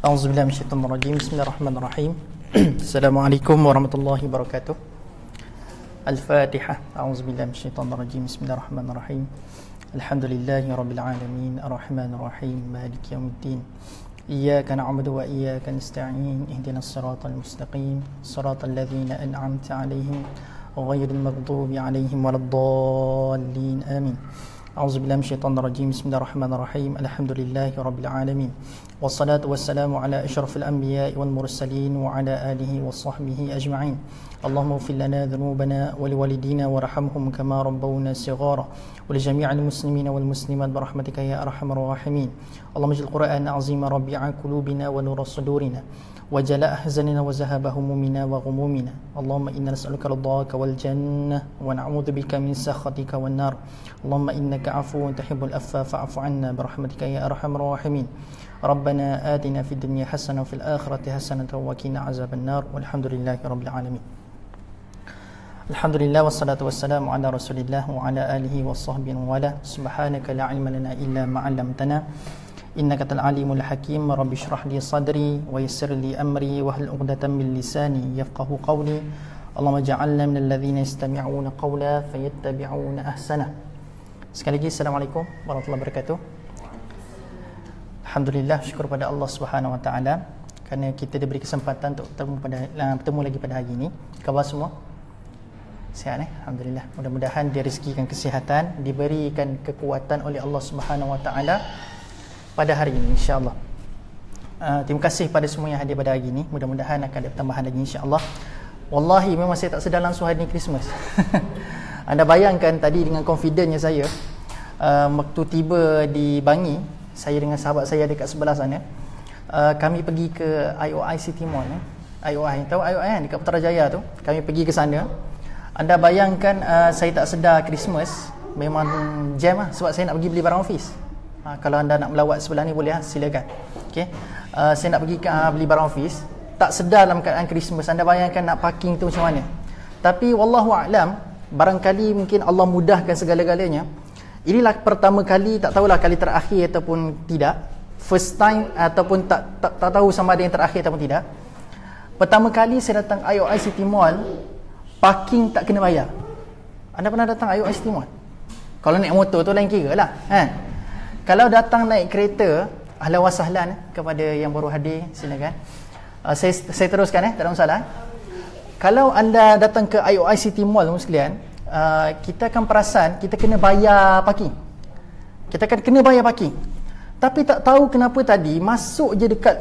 A'udzubillahi minasyaitonir rajim. Bismillahirrahmanirrahim. Assalamualaikum warahmatullahi wabarakatuh. Al-Fatihah. A'udzubillahi minasyaitonir rajim. Bismillahirrahmanirrahim. Alhamdulillahi rabbil alamin, arrahmanir rahim, maliki yaumiddin. Iyyaka na'budu wa iyyaka nasta'in. Ihdinas siratal mustaqim, siratal ladzina an'amta 'alaihim ghairil maghdubi 'alaihim waladdallin. Amin. A'udzubillahi minasyaitonir rajim. Bismillahirrahmanirrahim. Alhamdulillahi rabbil alamin. Wassalatu wassalamu ala asyrafil anbiya'i wal mursalin wa ala alihi washabbihi ajma'in. Allahumma ighfir lana dhunubana wa liwalidina warhamhum kama rabbawna shighara wa li jami'il muslimina wal muslimat bi rahmatika ya arhamar rahimin. Allahumma ij'al Qur'ana 'azima rabi'a qulubina wa nura sudurina wa jala'a ahzanina wa zahaba humumina wa ghumumina. Allahumma inna nas'aluka ridhaka wal jannah wa na'udzu bika min sakhatika wan nar. Allahumma innaka 'afuwun tuhibbul 'afwa fa'fu 'anna bi rahmatika ya arhamar rahimin. Rabbana atina fid dunya hasanah wa fil akhirati hasanah wa qina azaban nar. Walhamdulillahi rabbil alamin. Alhamdulillah wassalatu wassalamu ala Rasulillah wa ala alihi washabbihi wa wala. Subhanaka la ilma lana illa ma 'allamtana. Innaka antal alimul hakim. Rabbi shrah li sadri wa yassir li amri wa hlul 'uqdatam min lisani yafqahu qawli. Allahumma ja'alna minal ladzina yastami'una qawla fayattabi'una ahsana. Sekali lagi assalamualaikum warahmatullahi wabarakatuh. Alhamdulillah, syukur pada Allah Subhanahu Wa Taala kerana kita diberi kesempatan untuk bertemu lagi pada hari ini. Khabar semua sihat Alhamdulillah. Mudah-mudahan direzekikan kesihatan, diberikan kekuatan oleh Allah Subhanahu Wa Taala pada hari ini insya-Allah. Terima kasih pada semua yang hadir pada hari ini. Mudah-mudahan akan ada tambahan lagi insya-Allah. Wallahi memang saya tak sedar langsung hari ini Christmas. Anda bayangkan tadi dengan confidentnya saya waktu tiba di Bangi, saya dengan sahabat saya dekat sebelah sana, kami pergi ke IOI City Mall. IOI, tahu IOI kan? Dekat Putrajaya tu. Kami pergi ke sana. Anda bayangkan saya tak sedar Christmas, memang jam lah, sebab saya nak pergi beli barang office. Kalau anda nak melawat sebelah ni boleh silakan. Okay. Saya nak pergi beli barang office, tak sedar dalam keadaan Christmas. Anda bayangkan nak parking tu macam mana. Tapi wallahu a'lam, barangkali mungkin Allah mudahkan segala-galanya. Inilah pertama kali, tak tahulah kali terakhir ataupun tidak, first time ataupun tak tahu sama ada yang terakhir ataupun tidak. Pertama kali saya datang IOI City Mall, parking tak kena bayar. Anda pernah datang IOI City Mall? Kalau naik motor tu lain kira lah kan? Kalau datang naik kereta, ahlan wa sahlan kepada yang baru hadir, silakan. Saya teruskan tak ada masalah. Kalau anda datang ke IOI City Mall sekalian, kita akan perasan kita kena bayar parking. Kita akan kena bayar parking. Tapi tak tahu kenapa tadi masuk je dekat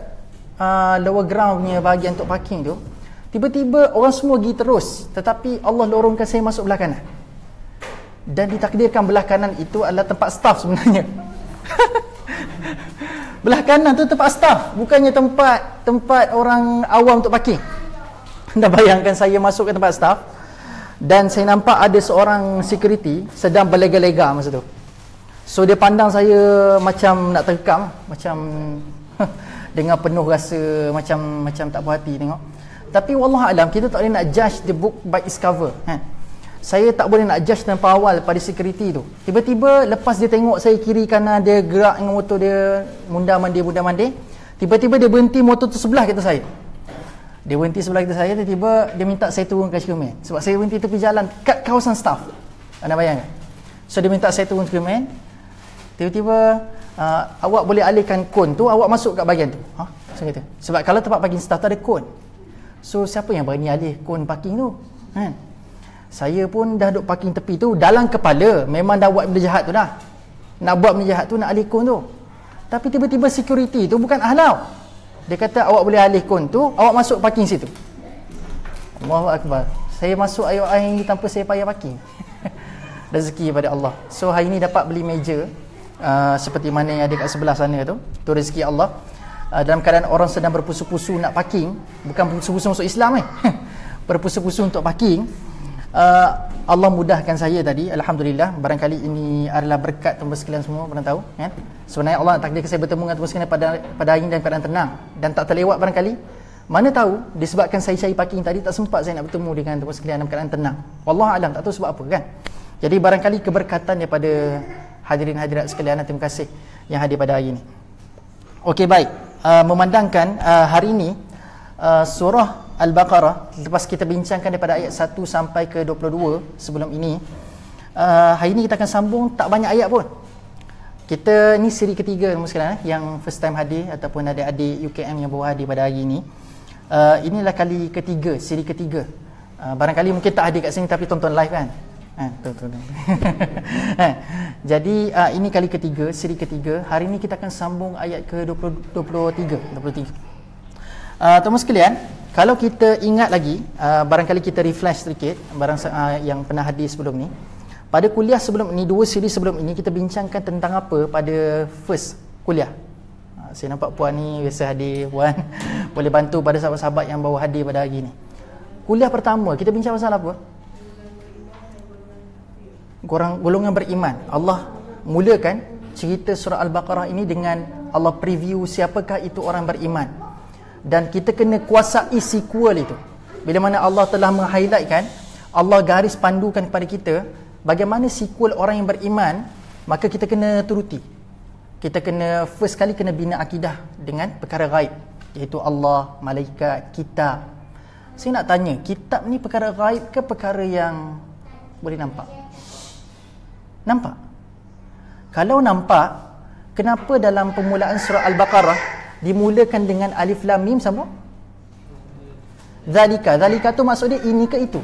lower ground punya bahagian untuk parking tu, tiba-tiba orang semua pergi terus, tetapi Allah lorongkan saya masuk belah kanan. Dan ditakdirkan belah kanan itu adalah tempat staff sebenarnya. Belah kanan tu tempat staff, bukannya tempat orang awam untuk parking. Anda bayangkan saya masuk ke tempat staff dan saya nampak ada seorang security sedang berlega-lega masa tu. So dia pandang saya macam nak terkam, macam dengan penuh rasa macam tak puas hati tengok. Tapi wallahu alam, kita tak boleh nak judge the book by its cover kan. Saya tak boleh nak judge tanpa awal pada security tu. Tiba-tiba lepas dia tengok saya kiri kanan, dia gerak dengan motor dia, mundar-mandir. Tiba-tiba dia berhenti motor tu sebelah kita saya. Dia berhenti sebelah kita saya, tiba-tiba dia minta saya turun ke cermin. Sebab saya berhenti tepi jalan kat kawasan staff. Anda bayangkan? So dia minta saya turun ke cermin. Tiba-tiba awak boleh alihkan kon tu, awak masuk kat bahagian tu. Saya kata. Sebab kalau tempat parking staff tu ada kon. So siapa yang berani alih kon parking tu? Kan? Saya pun dah duduk parking tepi tu, dalam kepala memang dah buat benda jahat tu dah. Nak buat benda jahat tu, nak alih kon tu. Tapi tiba-tiba security tu bukan ahlau. Dia kata awak boleh alih kon tu, awak masuk parking situ. Allahu Akbar. Saya masuk IOI ini tanpa saya payah parking. Rezeki pada Allah. So hari ni dapat beli meja seperti mana yang ada kat sebelah sana tu. Tu rezeki Allah. Dalam keadaan orang sedang berpusu-pusu nak parking, bukan pusu-pusu masuk Islam berpusu-pusu untuk parking. Allah mudahkan saya tadi, alhamdulillah. Barangkali ini adalah berkat tuan sekalian semua, pernah tahu kan? Sebenarnya Allah takdirkan saya bertemu dengan tuan sekalian pada hari ini dalam keadaan tenang dan tak terlewat barangkali. Mana tahu disebabkan saya cari parking tadi, tak sempat saya nak bertemu dengan tuan sekalian dalam keadaan tenang. Wallahu alam, tak tahu sebab apa kan. Jadi barangkali keberkatan daripada hadirin hadirat sekalian. Terima kasih yang hadir pada hari ini. Okey, baik. memandangkan hari ini surah Al-Baqarah, lepas kita bincangkan daripada ayat 1 sampai ke 22 sebelum ini, hari ini kita akan sambung tak banyak ayat pun. Kita ni siri ketiga sekarang yang first time hadir ataupun adik-adik UKM yang baru hadir pada hari ini. Inilah kali ketiga, siri ketiga. Barangkali mungkin tak hadir kat sini tapi tonton live kan. Jadi ini kali ketiga, siri ketiga. Hari ini kita akan sambung ayat ke 23. Teman sekalian, kalau kita ingat lagi, barangkali kita refresh sedikit yang pernah hadir sebelum ni. Pada kuliah sebelum ini, 2 siri sebelum ini, kita bincangkan tentang apa pada first kuliah. Saya nampak puan ni biasa hadir, puan boleh bantu pada sahabat-sahabat yang baru hadir pada hari ni. Kuliah pertama kita bincang pasal apa? Golongan beriman. Allah mulakan cerita surah Al-Baqarah ini dengan Allah preview siapakah itu orang beriman, dan kita kena kuasai sequel itu. Bila mana Allah telah meng-highlightkan, Allah garis pandukan kepada kita bagaimana sequel orang yang beriman, maka kita kena turuti. Kita kena first kali kena bina akidah dengan perkara gaib, iaitu Allah, malaikat, kitab. Saya nak tanya, kitab ni perkara gaib ke perkara yang boleh nampak? Nampak? Kalau nampak, kenapa dalam permulaan surah Al-Baqarah dimulakan dengan alif lam mim sama? Zalika. Zalika tu maksud dia ini ke itu?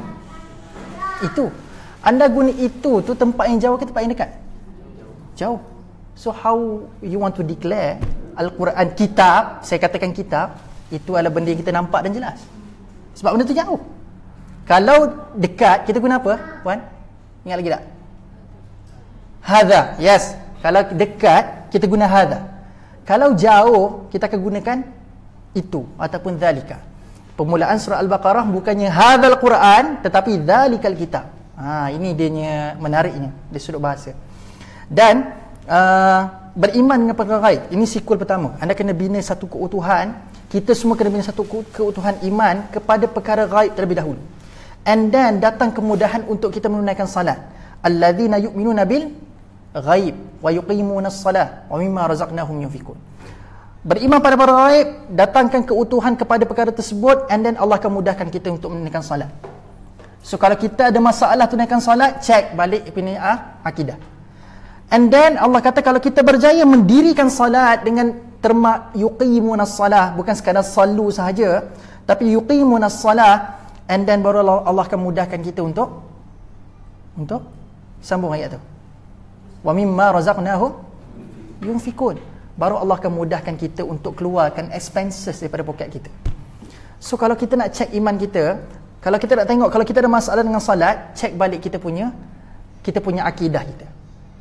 Itu. Anda guna itu tu tempat yang jauh ke tempat yang dekat? Jauh. So how you want to declare Al-Quran kitab, saya katakan kitab, itu adalah benda yang kita nampak dan jelas. Sebab benda tu jauh. Kalau dekat, kita guna apa, puan? Ingat lagi tak? Hadha. Yes. Kalau dekat, kita guna hadha. Kalau jauh, kita akan gunakan itu ataupun zalika. Permulaan surah Al-Baqarah bukannya hadzal Quran, tetapi zalikal kitab. Ini dia menariknya dari sudut bahasa. Dan beriman dengan perkara gaib, ini sequel pertama. Anda kena bina satu keutuhan. Kita semua kena bina satu keutuhan iman kepada perkara gaib terlebih dahulu. And then datang kemudahan untuk kita menunaikan salat. Alladzina yu'minuna bil ghaib wa yuqimuna as-salah wa mimma razaqnahum yunfiqun. Beriman pada perkara gaib, datangkan keutuhan kepada perkara tersebut, and then Allah akan mudahkan kita untuk menunaikan salat. So kalau kita ada masalah tunaikan salat, cek balik punya akidah. And then Allah kata kalau kita berjaya mendirikan salat dengan terma yuqimunas salah, bukan sekadar salu sahaja, tapi yuqimunas salah, and then baru Allah akan mudahkan kita untuk sambung ayat tu. Wa mimma razaqnahum yunfikun. Baru Allah akan mudahkan kita untuk keluarkan expenses daripada poket kita. So kalau kita nak cek iman kita, kalau kita nak tengok, kalau kita ada masalah dengan salat, cek balik kita punya akidah kita.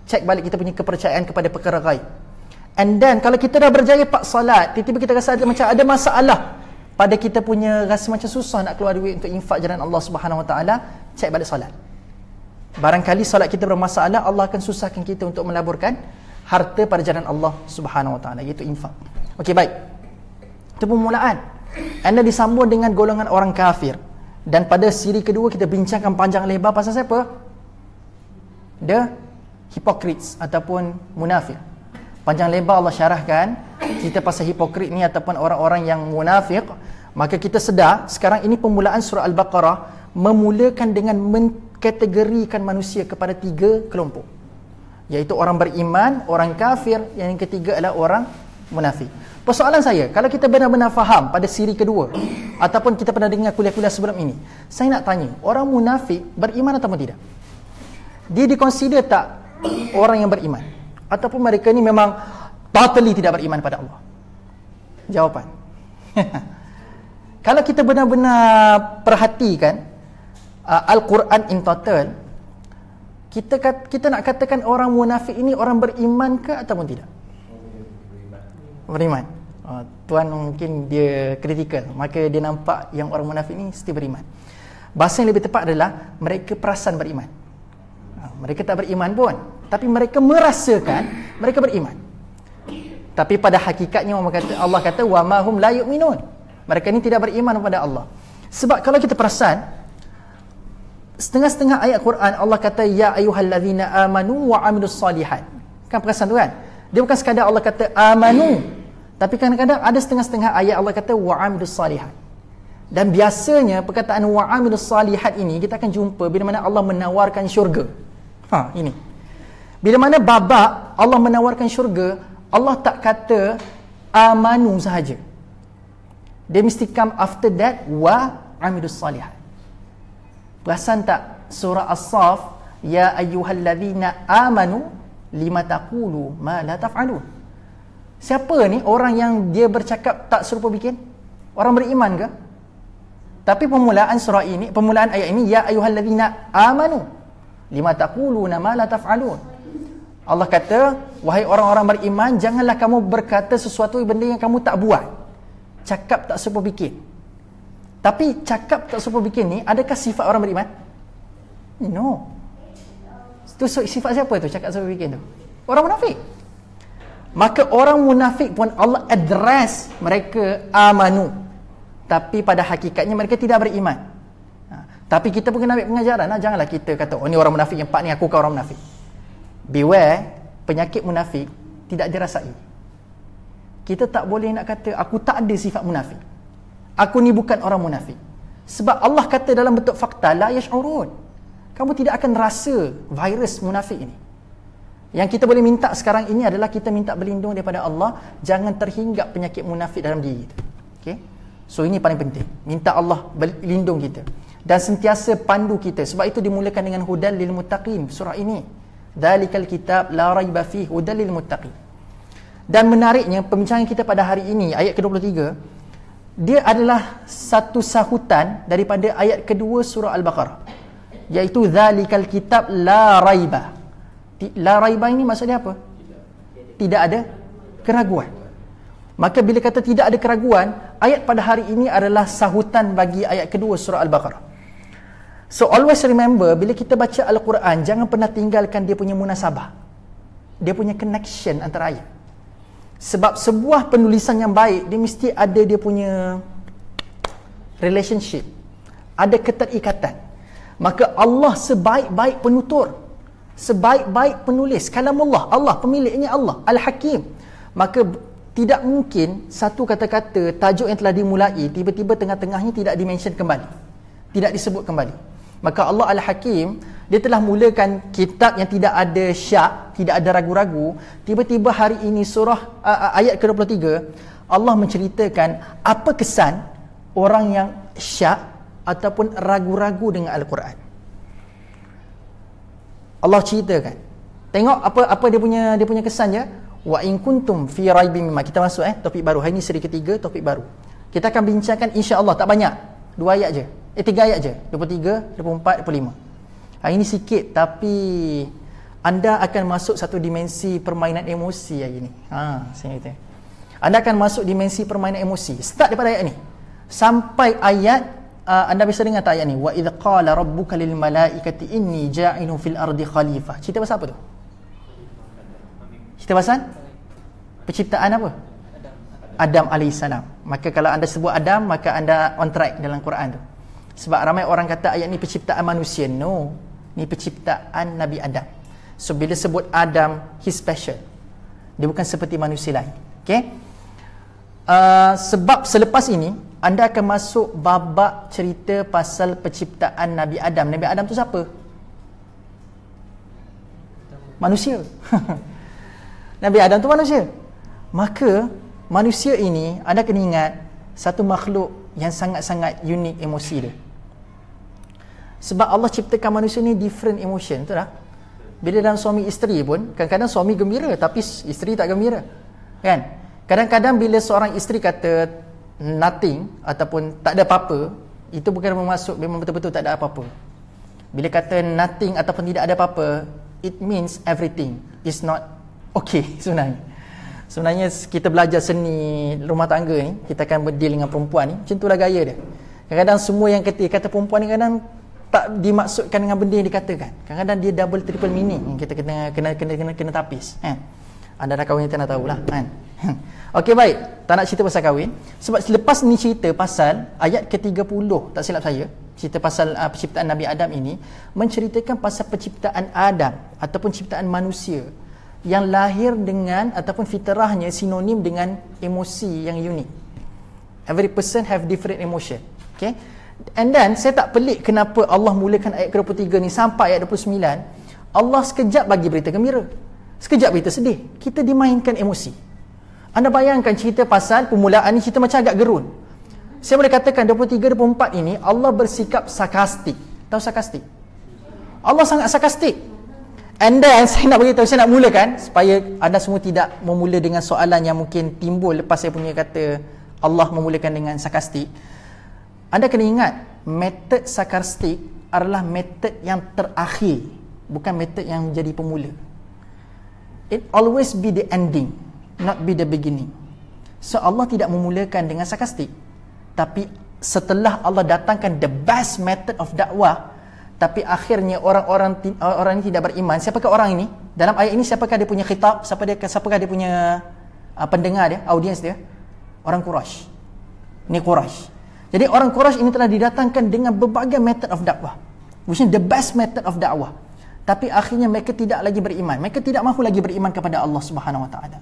Cek balik kita punya kepercayaan kepada perkara gaib. And then kalau kita dah berjaya pak salat, tiba-tiba kita rasa macam ada masalah pada kita punya, rasa macam susah nak keluar duit untuk infak jalan Allah Subhanahu Wa Taala, cek balik salat. Barangkali salat kita bermasalah, Allah akan susahkan kita untuk melaburkan harta pada jalan Allah Subhanahu Wa Taala, iaitu infak. Okey, baik. Itu permulaan. Anda disambung dengan golongan orang kafir. Dan pada siri kedua kita bincangkan panjang lebar pasal siapa? The hypocrites ataupun munafik. Panjang lebar Allah syarahkan kita pasal hipokrit ni ataupun orang-orang yang munafik. Maka kita sedar sekarang ini permulaan surah Al-Baqarah memulakan dengan mengkategorikan manusia kepada 3 kelompok, iaitu orang beriman, orang kafir, yang ketiga adalah orang munafik. Persoalan saya, kalau kita benar-benar faham pada siri kedua ataupun kita pernah dengar kuliah-kuliah sebelum ini, saya nak tanya, orang munafik beriman atau tidak? Dia dikonsider tak orang yang beriman? Ataupun mereka ni memang totally tidak beriman pada Allah? Jawapan. Kalau kita benar-benar perhatikan Al-Quran in total, kita nak katakan orang munafik ini orang beriman ke ataupun tidak? Beriman. Tuan mungkin dia kritikal, maka dia nampak yang orang munafik ni mesti beriman. Bahasa yang lebih tepat adalah mereka perasan beriman. Mereka tak beriman pun, tapi mereka merasakan mereka beriman. Tapi pada hakikatnya Allah kata wa ma hum la yu'minun. Mereka ni tidak beriman kepada Allah. Sebab kalau kita perasan, setengah-setengah ayat Quran Allah kata ya ayyuhallazina amanu wa amilus solihat. Kan perasan tu kan? Dia bukan sekadar Allah kata amanu, Tapi kadang-kadang ada setengah-setengah ayat Allah kata wa'amilus salihat. Dan biasanya perkataan wa'amilus salihat ini kita akan jumpa bila mana Allah menawarkan syurga. Ini. Bila mana babak Allah menawarkan syurga, Allah tak kata amanu sahaja. Dia mesti come after that wa'amilus salihat. Perasan tak surah As-Saff, ya ayyuhallazina amanu lima taqulu ma la taf'alun. Siapa ni orang yang dia bercakap tak serupa bikin? Orang beriman ke? Tapi permulaan surah ini, permulaan ayat ini, ya ayyuhallazina amanu lima taquluna ma la taf'alun. Allah kata, wahai orang-orang beriman, janganlah kamu berkata sesuatu benda yang kamu tak buat. Cakap tak serupa bikin. Tapi cakap tak serupa bikin ni, adakah sifat orang beriman? No. Itu sifat siapa tu cakap serupa bikin tu? Orang munafik. Maka orang munafik pun Allah address mereka amanu, tapi pada hakikatnya mereka tidak beriman. Tapi kita pun kena ambil pengajaran. Janganlah kita kata, oh ni orang munafik, yang part ni aku orang munafik. Beware, penyakit munafik tidak dirasai. Kita tak boleh nak kata aku tak ada sifat munafik, aku ni bukan orang munafik. Sebab Allah kata dalam bentuk fakta, la yash'urun. Kamu tidak akan rasa virus munafik ini. Yang kita boleh minta sekarang ini adalah kita minta berlindung daripada Allah, jangan terhinggap penyakit munafik dalam diri kita. Okay? So ini paling penting, minta Allah berlindung kita dan sentiasa pandu kita. Sebab itu dimulakan dengan hudal lil muttaqin surah ini. Dzalikal kitab la raiba fihi hudal lil muttaqin. Dan menariknya perbincangan kita pada hari ini ayat ke-23, dia adalah satu sahutan daripada ayat kedua surah Al-Baqarah, iaitu dzalikal kitab la raiba. La raiba ini maksudnya apa? Tidak ada keraguan. Maka bila kata tidak ada keraguan, ayat pada hari ini adalah sahutan bagi ayat kedua surah Al-Baqarah. So always remember, bila kita baca Al-Quran, jangan pernah tinggalkan dia punya munasabah, dia punya connection antara ayat. Sebab sebuah penulisan yang baik, dia mesti ada dia punya relationship, ada keterikatan. Maka Allah sebaik-baik penutur, sebaik-baik penulis, kalamullah, Allah pemiliknya, Allah Al-Hakim. Maka tidak mungkin satu kata-kata tajuk yang telah dimulai tiba-tiba tengah-tengahnya tidak dimention kembali, tidak disebut kembali. Maka Allah Al-Hakim, dia telah mulakan kitab yang tidak ada syak, tidak ada ragu-ragu. Tiba-tiba hari ini surah ayat ke-23, Allah menceritakan apa kesan orang yang syak ataupun ragu-ragu dengan Al-Quran. Allah ceritakan. Tengok apa dia punya kesannya. Wa in kuntum fi raibin mimma. Kita masuk topik baru. Hari ini seri ketiga, topik baru. Kita akan bincangkan insya-Allah, tak banyak. 2 ayat je. 3 ayat je. 23, 24, 25. Hari ini sikit, tapi anda akan masuk satu dimensi permainan emosi hari ini. Saya kata. Anda akan masuk dimensi permainan emosi. Start daripada ayat ni sampai ayat anda bisa dengar tak ayat ni? Wa idh qala rabbuka lil malaikati inni ja'ilun fil ardi khalifah. Cerita pasal apa tu? Cerita pasal penciptaan apa? Adam alaihissalam. Maka kalau anda sebut Adam, maka anda on track dalam Quran tu. Sebab ramai orang kata ayat ni penciptaan manusia. No, ni penciptaan Nabi Adam. So bila sebut Adam, he's special. Dia bukan seperti manusia lain. Okay? Sebab selepas ini anda akan masuk babak cerita pasal penciptaan Nabi Adam. Nabi Adam tu siapa? Manusia. Nabi Adam tu manusia. Maka manusia ini, anda kena ingat, satu makhluk yang sangat-sangat unik emosi dia. Sebab Allah ciptakan manusia ni different emotion, betul tak? Bila dalam suami isteri pun, kadang-kadang suami gembira tapi isteri tak gembira, kan? Kadang-kadang bila seorang isteri kata nothing ataupun tak ada apa-apa, itu bukan bermaksud memang betul-betul tak ada apa-apa. Bila kata nothing ataupun tidak ada apa-apa, it means everything is not okay sebenarnya. Sebenarnya kita belajar seni rumah tangga ni, kita akan berdeal dengan perempuan ni, macam itulah gaya dia. Kadang-kadang semua yang kata perempuan ni kadang tak dimaksudkan dengan benda yang dikatakan. Kadang-kadang dia double triple meaning yang kita kena tapis. Anda dah kahwin, kita nak tahulah, kan? Okey, baik. Tak nak cerita pasal kahwin. Sebab selepas ni cerita pasal ayat ke-30, tak silap saya, cerita pasal penciptaan Nabi Adam ini menceritakan pasal penciptaan Adam ataupun ciptaan manusia yang lahir dengan ataupun fitrahnya sinonim dengan emosi yang unik. Every person have different emotion. Okay. And then saya tak pelik kenapa Allah mulakan ayat ke-23 ni sampai ayat 29. Allah sekejap bagi berita gembira, sekejap berita sedih. Kita dimainkan emosi. Anda bayangkan cerita pasal permulaan ni, cerita macam agak gerun. Saya boleh katakan 23, 24 ini Allah bersikap sarkastik. Tahu sarkastik? Allah sangat sarkastik. And then saya nak beritahu, saya nak mulakan supaya anda semua tidak memula dengan soalan yang mungkin timbul lepas saya punya kata Allah memulakan dengan sarkastik. Anda kena ingat, metod sarkastik adalah metod yang terakhir, bukan metod yang menjadi pemula. It always be the ending, not be the beginning. So Allah tidak memulakan dengan sarkastik, tapi setelah Allah datangkan the best method of dakwah, tapi akhirnya orang ini tidak beriman. Siapakah orang ini? Dalam ayat ini siapakah dia punya khitab? Siapakah dia punya pendengar dia, audiens dia? Orang Quraisy. Ini Quraisy. Jadi orang Quraisy ini telah didatangkan dengan berbagai method of dakwah, which is the best method of dakwah. Tapi akhirnya mereka tidak lagi beriman. Mereka tidak mahu lagi beriman kepada Allah Subhanahu Wa Taala.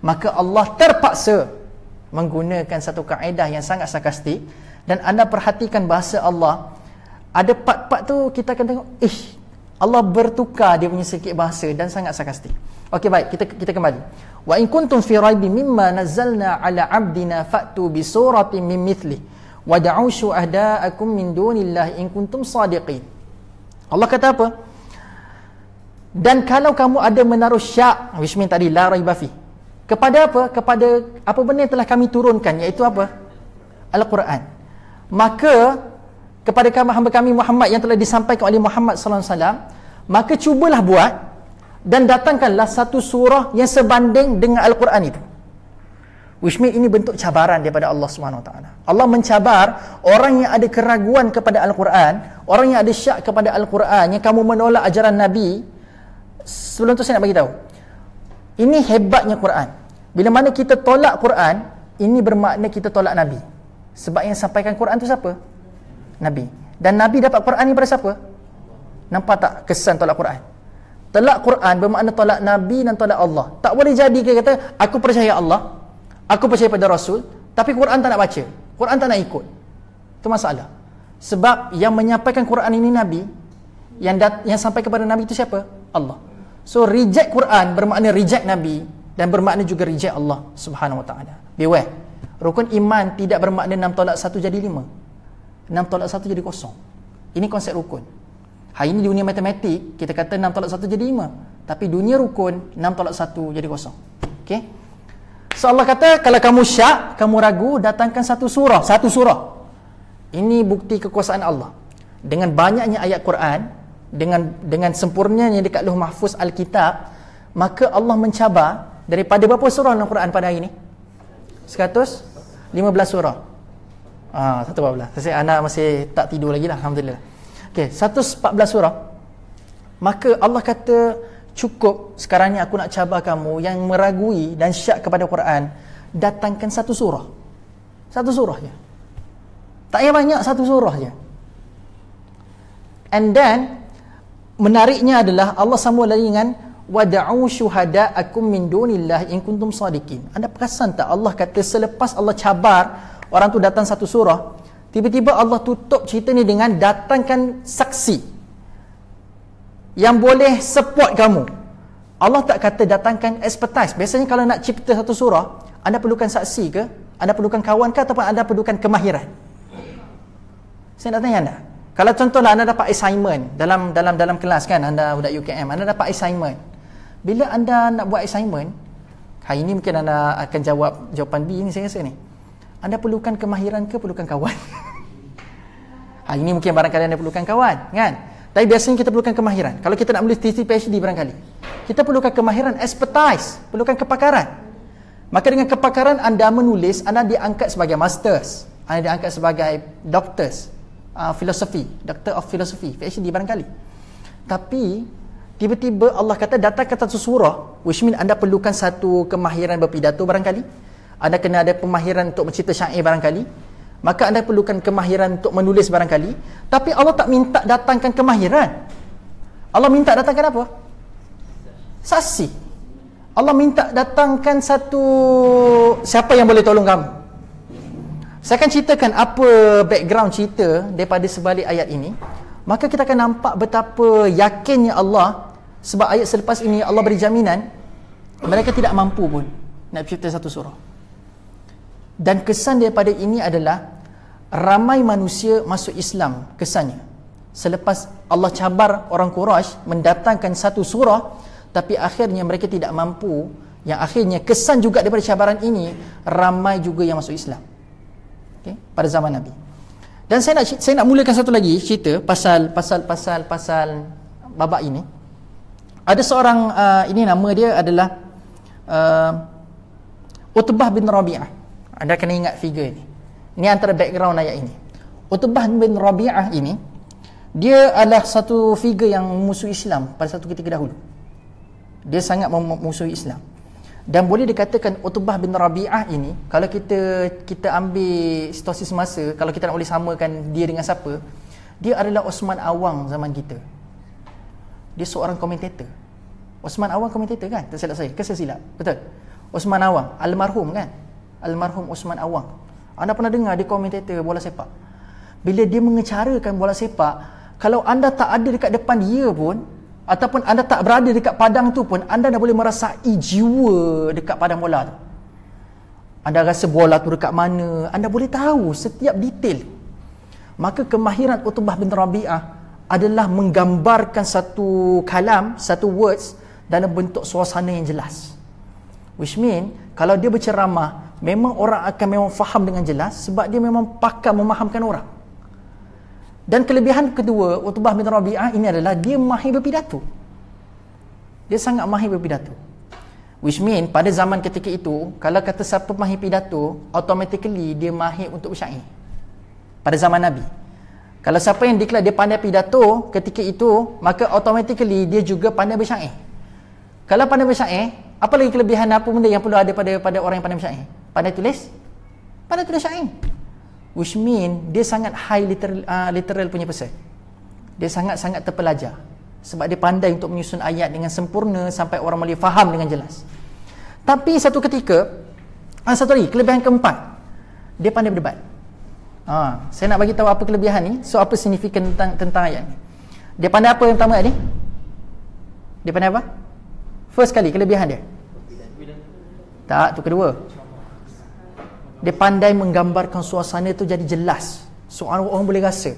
Maka Allah terpaksa menggunakan satu kaedah yang sangat sarkastik. Dan anda perhatikan bahasa Allah, ada part-part tu kita akan tengok, Allah bertukar dia punya sedikit bahasa dan sangat sarkastik. Okey, baik, kita kembali. Wa in kuntum fi raibin mimma nazzalna ala 'abdina fa'tu bi suratin min mithli wa da'u syuhada'akum min dunillahi in kuntum sadiqin. Allah kata apa? Dan kalau kamu ada menaruh syak, which mean tadi la raiba fi, kepada apa? Kepada apa benda yang telah kami turunkan, iaitu apa? Al-Quran. Maka kepada hamba kami Muhammad yang telah disampaikan oleh Muhammad sallallahu alaihi wasallam, maka cubalah buat dan datangkanlah satu surah yang sebanding dengan Al-Quran itu. Which means ini bentuk cabaran daripada Allah Subhanahu Wa Taala. Allah mencabar orang yang ada keraguan kepada Al-Quran, orang yang ada syak kepada Al-Quran, yang kamu menolak ajaran Nabi. Sebelum tu saya nak bagi tahu, ini hebatnya Quran. Bila mana kita tolak Quran, ini bermakna kita tolak Nabi. Sebab yang sampaikan Quran tu siapa? Nabi. Dan Nabi dapat Quran ni pada siapa? Nampak tak kesan tolak Quran? Tolak Quran bermakna tolak Nabi dan tolak Allah. Tak boleh jadi kita kata aku percaya Allah, aku percaya pada Rasul, tapi Quran tak nak baca, Quran tak nak ikut. Itu masalah. Sebab yang menyampaikan Quran ini Nabi, yang sampai kepada Nabi itu siapa? Allah. So reject Quran bermakna reject Nabi dan bermakna juga reject Allah Subhanahu Wa Taala. Beware. Rukun iman tidak bermakna 6 tolak 1 jadi 5. 6 tolak 1 jadi kosong. Ini konsep rukun. Hari ini di dunia matematik kita kata 6 tolak 1 jadi 5. Tapi dunia rukun 6 tolak 1 jadi kosong. Okey. So Allah kata kalau kamu syak, kamu ragu, datangkan satu surah. Ini bukti kekuasaan Allah. Dengan banyaknya ayat Quran, dengan sempurnanya dekat Lauh Mahfuz Alkitab, maka Allah mencabar daripada berapa surah dalam Quran pada hari ini? 115 surah. 114. Saya anak masih tak tidur lagi lah, alhamdulillah. Okey, 114 surah. Maka Allah kata, cukup sekarang ni aku nak cabar kamu yang meragui dan syak kepada Quran, datangkan satu surah. Satu surah je. Tak payah banyak, satu surah je. And then menariknya adalah Allah sambung lagi dengan wad'u syuhada'akum min dunillahi in kuntum sadiqin. Anda perasan tak Allah kata selepas Allah cabar orang tu datang satu surah, tiba-tiba Allah tutup cerita ni dengan datangkan saksi yang boleh support kamu. Allah tak kata datangkan expertise. Biasanya kalau nak cipta satu surah, anda perlukan saksi ke? Anda perlukan kawan ke? Ataupun anda perlukan kemahiran? Saya nak tanya anda. Kalau contohlah anda dapat assignment dalam kelas kan, anda budak UKM, anda dapat assignment. Bila anda nak buat assignment, hari ini mungkin anda akan jawab jawapan B ni saya rasa ni. Anda perlukan kemahiran ke perlukan kawan? Hari ini mungkin barangkali anda perlukan kawan, kan? Tapi biasanya kita perlukan kemahiran. Kalau kita nak menulis thesis PhD barangkali, kita perlukan kemahiran, expertise, perlukan kepakaran. Maka dengan kepakaran anda menulis, anda diangkat sebagai masters, anda diangkat sebagai doctors, filosofi, doctor of philosophy, PhD barangkali. Tapi tiba-tiba Allah kata datangkan satu surah, which mean anda perlukan satu kemahiran berpidato barangkali. Anda kena ada kemahiran untuk mencipta syair barangkali. Maka anda perlukan kemahiran untuk menulis barangkali. Tapi Allah tak minta datangkan kemahiran. Allah minta datangkan apa? Saksi. Allah minta datangkan satu, siapa yang boleh tolong kamu. Saya akan ceritakan apa background cerita daripada sebalik ayat ini. Maka kita akan nampak betapa yakinnya Allah, sebab ayat selepas ini Allah beri jaminan mereka tidak mampu pun nak cipta satu surah. Dan kesan daripada ini adalah ramai manusia masuk Islam kesannya selepas Allah cabar orang Quraisy mendatangkan satu surah, tapi akhirnya mereka tidak mampu, yang akhirnya kesan juga daripada cabaran ini ramai juga yang masuk Islam, okay, pada zaman Nabi. Dan saya nak mulakan satu lagi cerita pasal babak ini. Ada seorang ini nama dia adalah Utbah bin Rabi'ah. Anda kena ingat figure ini. Ini antara background ayat ini. Utbah bin Rabi'ah ini, dia adalah satu figure yang memusuhi Islam pada satu ketika dahulu. Dia sangat memusuhi Islam. Dan boleh dikatakan Utbah bin Rabi'ah ini, kalau kita ambil situasi semasa, kalau kita nak boleh samakan dia dengan siapa, dia adalah Osman Awang zaman kita. Dia seorang komentator. Osman Awang komentator kan? Tak silap saya, ke saya silap? Betul? Osman Awang, almarhum kan? Almarhum Osman Awang. Anda pernah dengar dia komentator bola sepak? Bila dia mengecarakan bola sepak, kalau anda tak ada dekat depan dia pun, ataupun anda tak berada dekat padang tu pun, anda dah boleh merasai jiwa dekat padang bola tu. Anda rasa bola tu dekat mana, anda boleh tahu setiap detail. Maka kemahiran Utbah bin Rabi'ah adalah menggambarkan satu kalam, satu words dalam bentuk suasana yang jelas. Which mean, kalau dia berceramah, memang orang akan memang faham dengan jelas, sebab dia memang pakar memahamkan orang. Dan kelebihan kedua Utbah bin Rabi'ah ini adalah dia mahir berpidato. Dia sangat mahir berpidato. Which mean pada zaman ketika itu, kalau kata siapa mahir pidato, automatically dia mahir untuk bersyair. Pada zaman Nabi, kalau siapa yang declare dia pandai pidato ketika itu, maka automatically dia juga pandai bersyair. Kalau pandai bersyair, apa lagi kelebihan, apa benda yang perlu ada pada orang yang pandai bersyair? Pandai tulis? Pandai tulis syair. Which mean dia sangat high literal punya person. Dia sangat-sangat terpelajar, sebab dia pandai untuk menyusun ayat dengan sempurna sampai orang boleh faham dengan jelas. Tapi satu ketika, satu lagi kelebihan keempat, dia pandai berdebat. Saya nak bagi tahu apa kelebihan ni. So apa signifikan tentang ayat ni? Dia pandai apa yang pertama ni? Dia pandai apa? First kali kelebihan dia. Tak, tu kedua. Dia pandai menggambarkan suasana itu jadi jelas, so orang boleh rasa.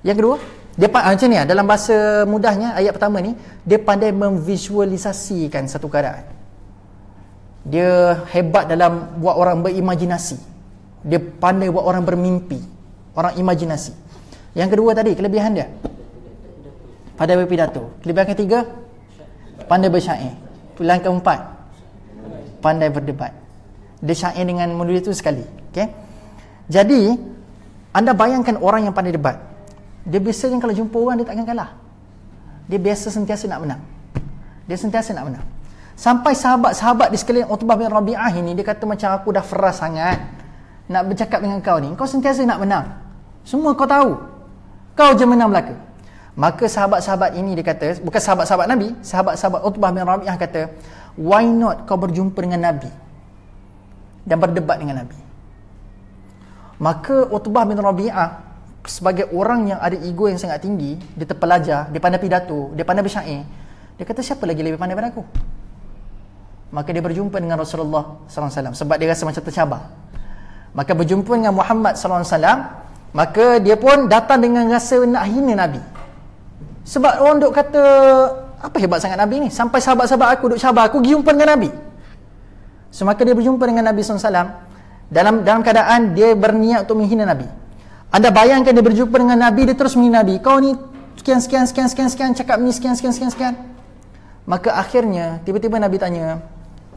Yang kedua, dia macam ni dalam bahasa mudahnya, ayat pertama ni, dia pandai memvisualisasikan satu keadaan. Dia hebat dalam buat orang berimajinasi. Dia pandai buat orang bermimpi, orang imajinasi. Yang kedua tadi, kelebihan dia pandai berpidato. Kelebihan ketiga, pandai bersyair. Pilihan keempat, pandai berdebat. Dia syair dengan menulis itu sekali. Okay? Jadi anda bayangkan orang yang pandai debat, dia biasanya kalau jumpa orang dia tak akan kalah. Dia biasa sentiasa nak menang. Dia sentiasa nak menang. Sampai sahabat-sahabat di sekeliling Utbah bin Rabi'ah ini, dia kata macam aku dah feras sangat nak bercakap dengan kau ni. Kau sentiasa nak menang. Semua kau tahu, kau je menang belaka. Maka sahabat-sahabat ini, dia kata, bukan sahabat-sahabat Nabi, sahabat-sahabat Utbah bin Rabi'ah kata, why not kau berjumpa dengan Nabi dan berdebat dengan Nabi. Maka Utbah bin Rabi'ah sebagai orang yang ada ego yang sangat tinggi, dia terpelajar, dia pandai pidato, dia pandai bersyair, dia kata siapa lagi lebih pandai daripada aku? Maka dia berjumpa dengan Rasulullah SAW sebab dia rasa macam tercabar. Maka berjumpa dengan Muhammad SAW, maka dia pun datang dengan rasa nak hina Nabi. Sebab orang duk kata, apa hebat sangat Nabi ni, sampai sahabat-sahabat aku duk cabar aku pergi jumpa dengan Nabi. So maka dia berjumpa dengan Nabi SAW dalam keadaan dia berniat untuk menghina Nabi. Anda bayangkan dia berjumpa dengan Nabi, dia terus menghina Nabi. Kau ni sekian, cakap ni sekian. Maka akhirnya tiba-tiba Nabi tanya,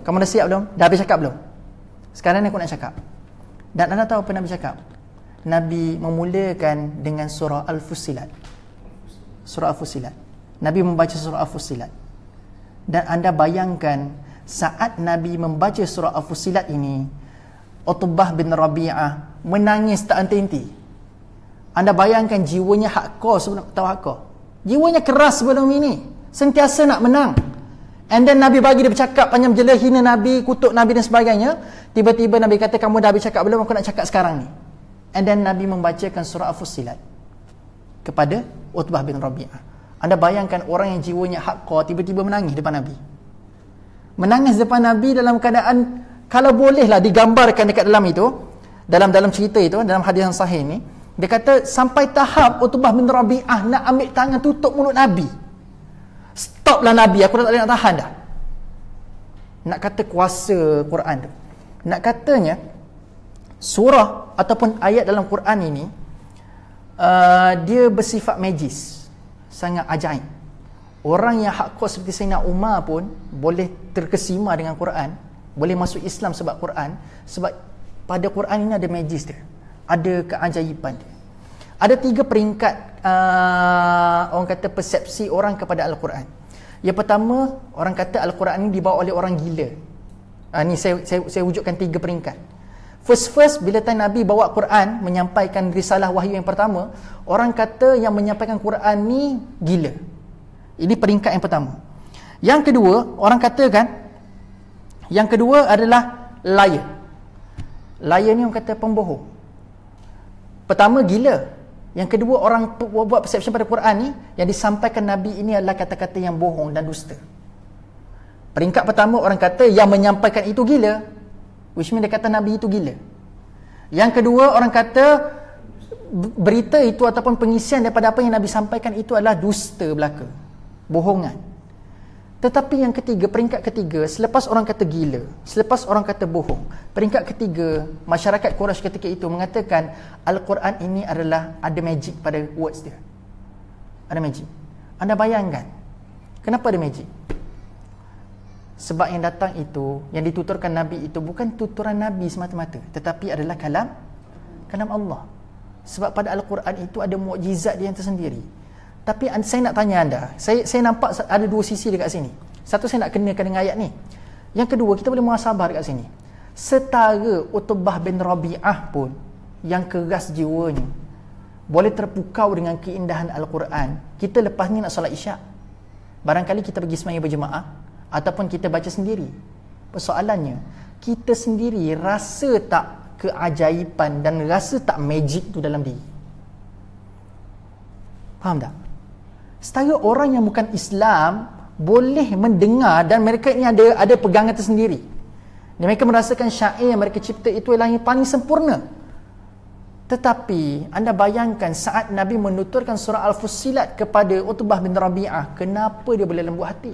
kamu dah siap belum? Dah habis cakap belum? Sekarang ni aku nak cakap. Dan anda tahu apa Nabi cakap? Nabi memulakan dengan surah Al-Fussilat. Surah Al-Fussilat. Nabi membaca surah Al-Fussilat. Dan anda bayangkan saat Nabi membaca surah Al-Fussilat ini, Utbah bin Rabi'ah menangis tak henti-henti. Anda bayangkan jiwanya hardcore sebelum tahu hardcore. Jiwanya keras sebelum ini, sentiasa nak menang. And then Nabi bagi dia bercakap panjang jela, hina Nabi, kutuk Nabi dan sebagainya. Tiba-tiba Nabi kata, kamu dah habis cakap belum? Aku nak cakap sekarang ni. And then Nabi membacakan surah Al-Fussilat kepada Utbah bin Rabi'ah. Anda bayangkan orang yang jiwanya haqqa tiba-tiba menangis depan Nabi. Menangis depan Nabi dalam keadaan, kalau bolehlah digambarkan dekat dalam itu, dalam cerita itu, dalam hadis yang sahih ni, dia kata sampai tahap Utbah bin Rabi'ah nak ambil tangan tutup mulut Nabi. Stoplah Nabi, aku dah tak boleh nak tahan dah. Nak kata kuasa Quran tu, nak katanya surah ataupun ayat dalam Quran ini dia bersifat magis, sangat ajaib. Orang yang haqqa seperti Sayyidina Umar pun boleh terkesima dengan Quran, boleh masuk Islam sebab Quran, sebab pada Quran ini ada magis dia, ada keajaiban dia. Ada 3 peringkat orang kata persepsi orang kepada Al-Quran. Yang pertama, orang kata Al-Quran ini dibawa oleh orang gila. Ni saya wujudkan 3 peringkat. First bila time Nabi bawa Quran, menyampaikan risalah wahyu yang pertama, orang kata yang menyampaikan Quran ni gila. Ini peringkat yang pertama. Yang kedua, orang katakan yang kedua adalah liar. Liar ni orang kata pembohong. Pertama gila. Yang kedua, orang buat perception pada Quran ni, yang disampaikan Nabi ini adalah kata-kata yang bohong dan dusta. Peringkat pertama, orang kata yang menyampaikan itu gila, which means dia kata Nabi itu gila. Yang kedua, orang kata berita itu ataupun pengisian daripada apa yang Nabi sampaikan itu adalah dusta belaka, bohongan. Tetapi yang ketiga, peringkat ketiga, selepas orang kata gila, selepas orang kata bohong, peringkat ketiga, masyarakat Quraisy ketika itu mengatakan Al-Quran ini adalah ada magic pada words dia. Ada magic. Anda bayangkan, kenapa ada magic? Sebab yang datang itu, yang dituturkan Nabi itu bukan tuturan Nabi semata-mata, tetapi adalah kalam Allah. Sebab pada Al-Quran itu ada mukjizat dia yang tersendiri. Tapi saya nak tanya anda, saya nampak ada 2 sisi dekat sini. Satu, saya nak kenakan dengan ayat ni. Yang kedua, kita boleh muhasabah dekat sini. Setara Utbah bin Rabi'ah pun, yang keras jiwanya, boleh terpukau dengan keindahan Al-Quran. Kita lepas ni nak solat isyak, barangkali kita pergi sembahyang berjemaah ataupun kita baca sendiri. Persoalannya, kita sendiri rasa tak keajaiban dan rasa tak magic tu dalam diri? Faham tak? Setara orang yang bukan Islam boleh mendengar dan mereka ini ada pegangan tersendiri. Dan mereka merasakan syair yang mereka cipta itu adalah yang paling sempurna. Tetapi anda bayangkan saat Nabi menuturkan surah Al-Fussilat kepada Utbah bin Rabi'ah, kenapa dia boleh lembut hati?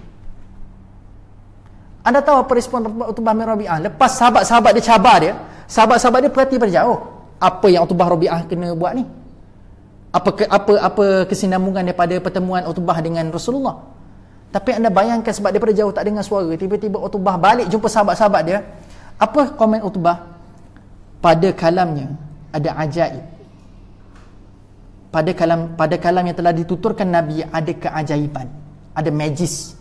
Anda tahu apa respon Utbah bin Rabi'ah? Lepas sahabat-sahabat dia cabar dia, sahabat-sahabat dia perhati pada jauh. Apa yang Utbah Rabi'ah kena buat ni? Apa kesinambungan daripada pertemuan Utbah dengan Rasulullah? Tapi anda bayangkan sebab daripada jauh tak dengar suara, tiba-tiba Utbah balik jumpa sahabat-sahabat dia. Apa komen Utbah? Pada kalamnya ada ajaib. Pada kalam yang telah dituturkan Nabi ada keajaiban, ada magis.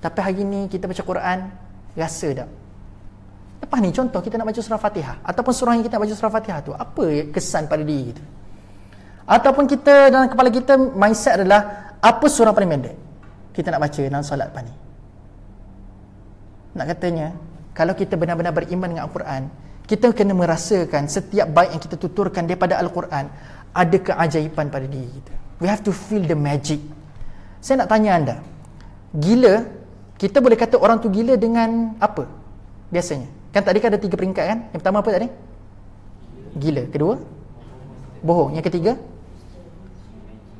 Tapi hari ni kita baca Quran, rasa tak? Lepas ni contoh kita nak baca surah Fatihah, ataupun surah yang kita nak baca surah Fatihah tu, apa kesan pada diri kita? Ataupun kita dalam kepala kita mindset adalah apa surah paling pendek kita nak baca dalam solat lepas ni? Nak katanya, kalau kita benar-benar beriman dengan Al-Quran, kita kena merasakan setiap bait yang kita tuturkan daripada Al-Quran ada keajaiban pada diri kita. We have to feel the magic. Saya nak tanya anda, gila, kita boleh kata orang tu gila dengan apa biasanya? Kan tadi kan ada 3 peringkat kan? Yang pertama apa tadi? Gila. Kedua, bohong. Yang ketiga,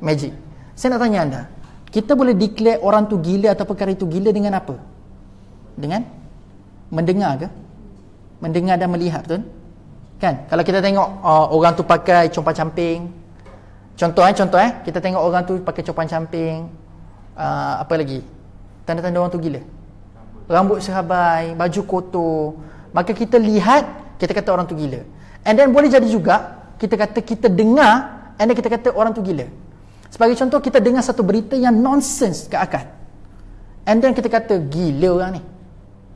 magic. Saya nak tanya anda, kita boleh declare orang tu gila atau perkara itu gila dengan apa? Dengan mendengar ke? Mendengar dan melihat, betul? Kan? Kalau kita tengok orang tu pakai compang-camping, contoh kita tengok orang tu pakai compang-camping, apa lagi? Tanda-tanda orang tu gila. Rambut serabai, baju kotor, maka kita lihat, kita kata orang tu gila. And then boleh jadi juga kita kata kita dengar, and then kita kata orang tu gila. Sebagai contoh, kita dengar satu berita yang nonsense ke akal, and then kita kata gila orang ni.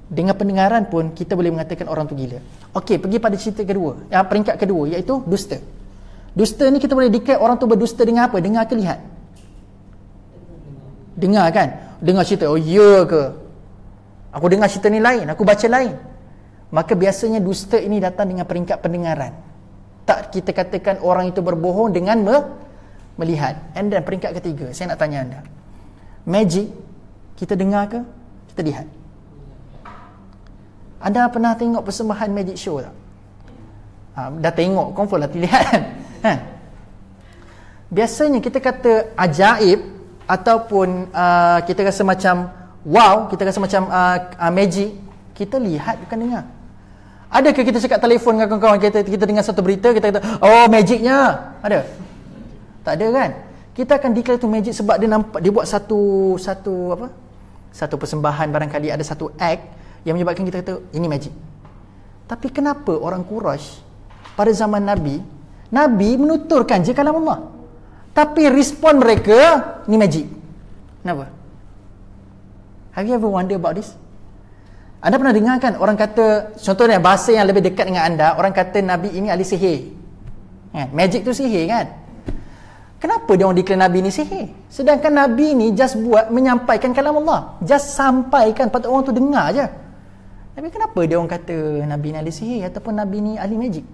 Dengan pendengaran pun kita boleh mengatakan orang tu gila. Okey, pergi pada cerita kedua, peringkat kedua, iaitu dusta. Dusta ni kita boleh declare orang tu berdusta dengan apa? Dengar ke lihat? Dengar kan? dengar cerita, oh ya ke, aku dengar cerita ni lain, aku baca lain. Maka biasanya dusta ini datang dengan peringkat pendengaran. Tak kita katakan orang itu berbohong dengan melihat. And then peringkat ketiga, saya nak tanya anda, magic kita dengar ke kita lihat? Anda pernah tengok persembahan magic show tak? Dah tengok, confirm lah lihat kan? Biasanya kita kata ajaib ataupun kita rasa macam wow, kita rasa macam magic, kita lihat bukan dengar. Adakah kita cakap telefon dengan kawan-kawan kita dengar satu berita, kita kata oh magicnya? Ada? Tak ada kan? Kita akan declare tu magic sebab dia nampak, dia buat satu persembahan, barangkali ada satu act yang menyebabkan kita kata ini magic. Tapi kenapa orang Quraisy pada zaman Nabi menuturkan je kalam Allah, tapi respon mereka ni magic? Kenapa? Have you ever wonder about this? Anda pernah dengar kan orang kata, contohnya bahasa yang lebih dekat dengan anda, orang kata Nabi ini ahli sihir kan? Magic tu sihir kan? Kenapa dia orang declare Nabi ni sihir? Sedangkan Nabi ni just buat menyampaikan kalam Allah, just sampaikan, patut orang tu dengar je. Tapi kenapa dia orang kata Nabi ni ahli sihir ataupun Nabi ni ahli magic?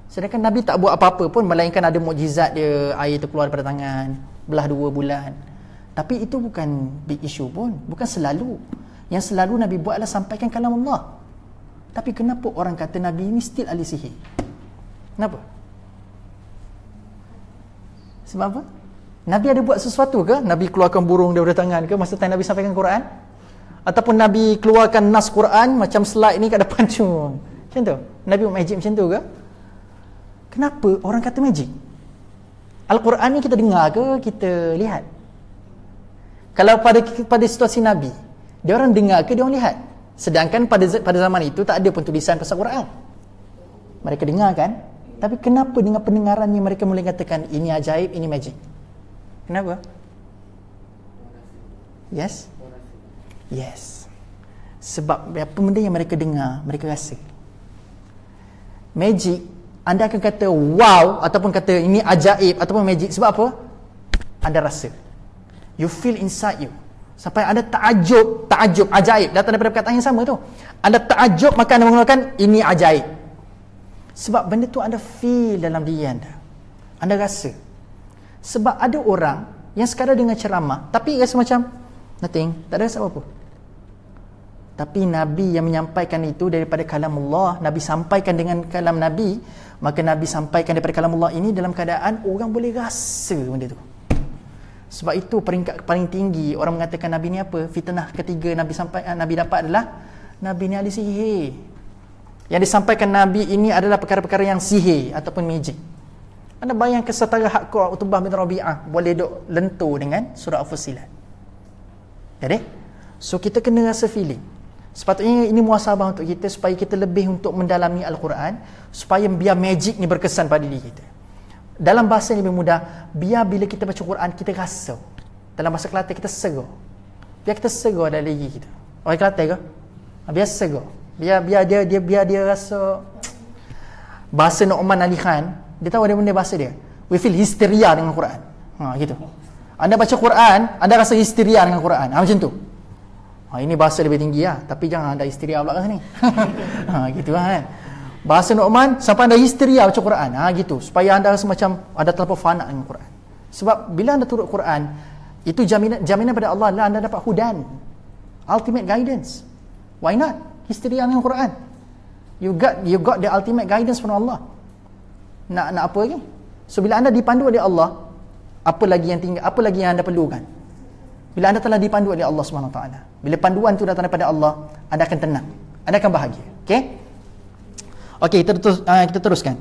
Sedangkan Nabi tak buat apa-apa pun, melainkan ada mukjizat dia, air tu keluar daripada tangan, belah 2 bulan. Tapi itu bukan big issue pun, bukan selalu. Yang selalu Nabi buat adalah sampaikan kalam Allah. Tapi kenapa orang kata Nabi ini still ahli sihir? Kenapa? Sebab apa? Nabi ada buat sesuatu ke? Nabi keluarkan burung daripada tangan ke masa time Nabi sampaikan Quran? Ataupun Nabi keluarkan nas Quran macam slide ni kat depan tu? Macam tu? Nabi buat magic macam tu ke? Kenapa orang kata magic? Al-Quran ni kita dengar ke kita lihat? Kalau pada situasi Nabi, dia orang dengar ke dia orang lihat? Sedangkan pada zaman itu tak ada pun tulisan pasal Quran. Mereka dengar kan? Tapi kenapa dengan pendengaran ni mereka boleh katakan ini ajaib, ini magic? Kenapa? Yes? Yes. Sebab apa benda yang mereka dengar, mereka rasa. Magic, anda akan kata wow ataupun kata ini ajaib ataupun magic sebab apa? Anda rasa. You feel inside you. Sampai anda takjub, ajaib, datang daripada perkataan yang sama tu. Anda takjub, maka anda menggunakan ini ajaib. Sebab benda tu anda feel dalam diri anda. Anda rasa. Sebab ada orang yang sekadar dengar ceramah tapi rasa macam nothing, tak ada rasa apa-apa. Tapi Nabi yang menyampaikan itu daripada kalam Allah, Nabi sampaikan dengan kalam Nabi, maka Nabi sampaikan daripada kalam Allah ini dalam keadaan orang boleh rasa benda tu. Sebab itu peringkat paling tinggi orang mengatakan Nabi ni apa? Fitnah ketiga Nabi dapat adalah Nabi ni ahli sihir. Yang disampaikan Nabi ini adalah perkara-perkara yang sihir ataupun magic. Anda bayangkan setara hardcore Utbah bin Rabi'ah boleh duk lentur dengan surah Al-Fussilat. Jadi, so kita kena rasa feeling. Sepatutnya ini muhasabah untuk kita supaya kita lebih untuk mendalami Al-Quran, supaya biar magic ni berkesan pada diri kita. Dalam bahasa yang lebih mudah, biar bila kita baca Quran kita rasa. Dalam bahasa Kelantan kita segar. Biar kita segar dalam diri kita. Orang Kelantan ke? Biar segar. Biar dia rasa. Bahasa Nu'man Ali Khan, dia tahu ada benda bahasa dia. We feel hysteria dengan Quran. Gitu. Anda baca Quran, anda rasa hysteria dengan Quran. Macam tu. Ini bahasa lebih tinggi lah. Tapi jangan ada hysteria pula kat sini. Gitu kan. Bahasa Nu'man sampai anda histeria baca Quran. Gitu. Supaya anda rasa macam ada terlalu fana dengan Quran. Sebab bila anda turut Quran, itu jaminan pada Allah adalah anda dapat hudan. Ultimate guidance. Why not? Histeria dengan Quran. You got the ultimate guidance from Allah. Nak apa lagi? So bila anda dipandu oleh Allah, apa lagi yang tinggal? Apa lagi yang anda perlukan? Bila anda telah dipandu oleh Allah SWT, bila panduan itu datang daripada Allah, anda akan tenang. Anda akan bahagia. Okay? Okey, kita teruskan.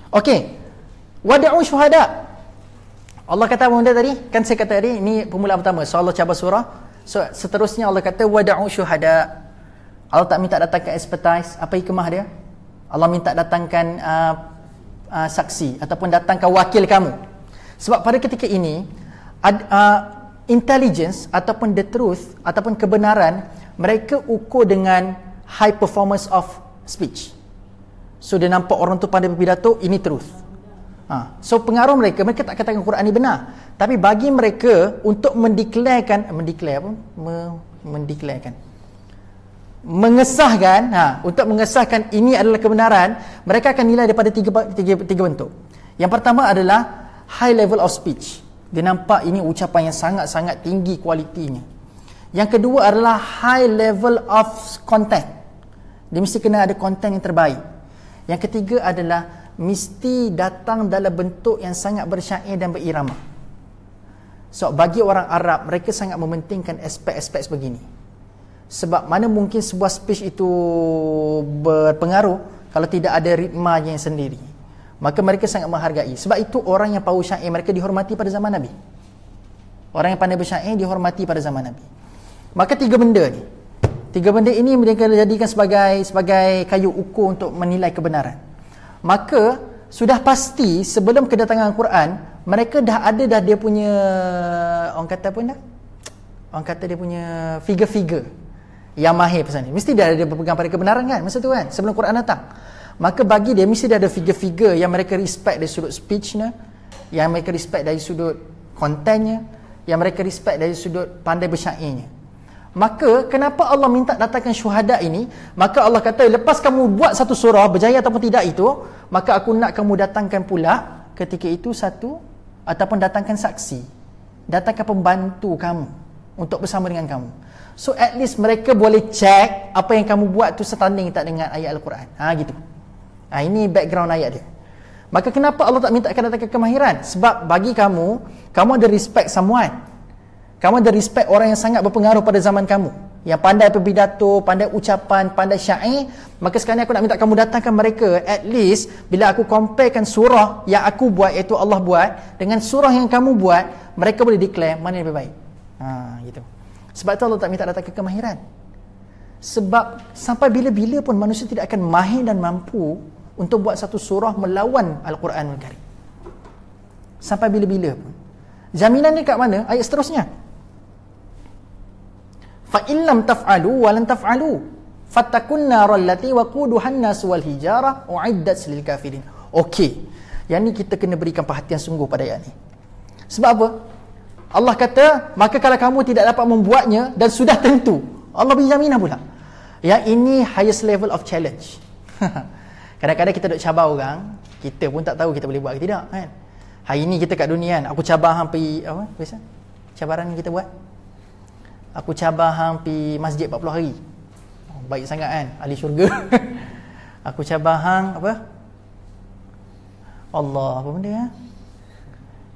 Okey. Wada'u syuhada. Allah kata apa benda tadi? Kan saya kata tadi, ini permulaan pertama. So Allah cabar surah. So seterusnya Allah kata wada'u syuhada. Allah tak minta datangkan expertise. Apa hikmah dia? Allah minta datangkan saksi ataupun datangkan wakil kamu. Sebab pada ketika ini intelligence ataupun the truth ataupun kebenaran mereka ukur dengan high performance of speech. So dia nampak orang tu pandai berpidato, ini truth. So pengaruh mereka tak katakan Quran ni benar, tapi bagi mereka untuk mengesahkan, untuk mengesahkan ini adalah kebenaran, mereka akan nilai daripada tiga bentuk. Yang pertama adalah high level of speech. Dia nampak ini ucapan yang sangat-sangat tinggi kualitinya. Yang kedua adalah high level of content. Dia mesti kena ada content yang terbaik. Yang ketiga adalah mesti datang dalam bentuk yang sangat bersyair dan berirama. So bagi orang Arab, mereka sangat mementingkan aspek-aspek sebegini. Sebab mana mungkin sebuah speech itu berpengaruh kalau tidak ada ritmanya yang sendiri. Maka mereka sangat menghargai. Sebab itu orang yang tahu syair mereka dihormati pada zaman Nabi. Orang yang pandai bersyair dihormati pada zaman Nabi. Maka tiga benda ini mereka jadikan sebagai kayu ukur untuk menilai kebenaran. Maka sudah pasti sebelum kedatangan Al-Quran, mereka dah dia punya, orang kata dia punya figure-figure yang mahir pasal ni. Mesti dia berpegang pada kebenaran kan masa tu kan, sebelum Quran datang. Maka bagi dia mesti ada figure-figure yang mereka respect dari sudut speechnya, yang mereka respect dari sudut kontennya, yang mereka respect dari sudut pandai bersyairnya. Maka kenapa Allah minta datangkan syuhada ini? Maka Allah kata, lepas kamu buat satu surah, berjaya ataupun tidak itu, maka aku nak kamu datangkan pula ketika itu ataupun datangkan saksi, datangkan pembantu kamu untuk bersama dengan kamu. So at least mereka boleh check apa yang kamu buat tu setanding tak dengan ayat Al-Quran. Gitu. Ini background ayat dia. Maka kenapa Allah tak minta datangkan kemahiran? Sebab bagi kamu ada respect someone. Kamu ada respect orang yang sangat berpengaruh pada zaman kamu, yang pandai berpidato, pandai ucapan, pandai syair. Maka sekarang aku nak minta kamu datangkan mereka. At least bila aku comparekan surah yang aku buat, iaitu Allah buat, dengan surah yang kamu buat, mereka boleh declare mana yang lebih baik. Gitu. Sebab itu Allah tak minta datangkan kemahiran. Sebab sampai bila-bila pun manusia tidak akan mahir dan mampu untuk buat satu surah melawan Al-Quranul Karim. Sampai bila-bila pun. Jaminan dia kat mana? Ayat seterusnya. Fa in lam taf'alu wa lan taf'alu fattakun naral lati waquduhan nas wal hijarah uiddat lil kafirin. Okey. Yang ni kita kena berikan perhatian sungguh pada ayat ni. Sebab apa? Allah kata, maka kalau kamu tidak dapat membuatnya dan sudah tentu, Allah beri jaminan pula. Yang ini highest level of challenge. Kadang-kadang kita duk cabar orang, kita pun tak tahu kita boleh buat ke tidak kan. Hari ni kita kat dunia kan, aku cabar hang pergi biasa cabaran kita buat. Aku cabar hang pergi masjid 40 hari. Baik sangat kan, ahli syurga. Aku cabar hang Allah, apa benda ya?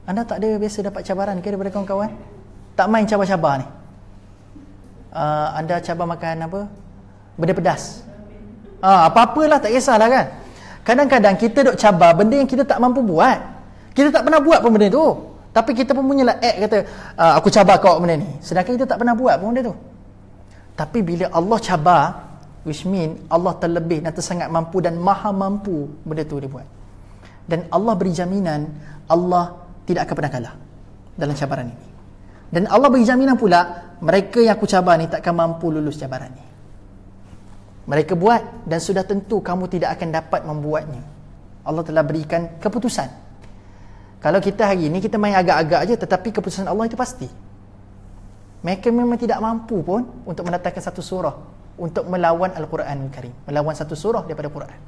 Anda tak ada biasa dapat cabaran ke daripada kawan-kawan? Tak main cabar-cabar ni. Anda cabar makan benda pedas. Apa-apalah, tak kisahlah kan. Kadang-kadang kita duk cabar benda yang kita tak mampu buat. Kita tak pernah buat pun benda tu. Tapi kita pun punyalah kata, aku cabar kau benda ni. Sedangkan kita tak pernah buat pun benda tu. Tapi bila Allah cabar, which mean Allah terlebih dan tersangat mampu dan maha mampu benda tu dia buat. Dan Allah beri jaminan, Allah tidak akan pernah kalah dalam cabaran ini. Dan Allah beri jaminan pula, mereka yang aku cabar ni takkan mampu lulus cabaran ni. Mereka buat dan sudah tentu kamu tidak akan dapat membuatnya. Allah telah berikan keputusan. Kalau kita hari ni kita main agak-agak aja, tetapi keputusan Allah itu pasti. Mereka memang tidak mampu pun untuk mendatangkan satu surah untuk melawan Al-Quranul Karim, melawan satu surah daripada Quran.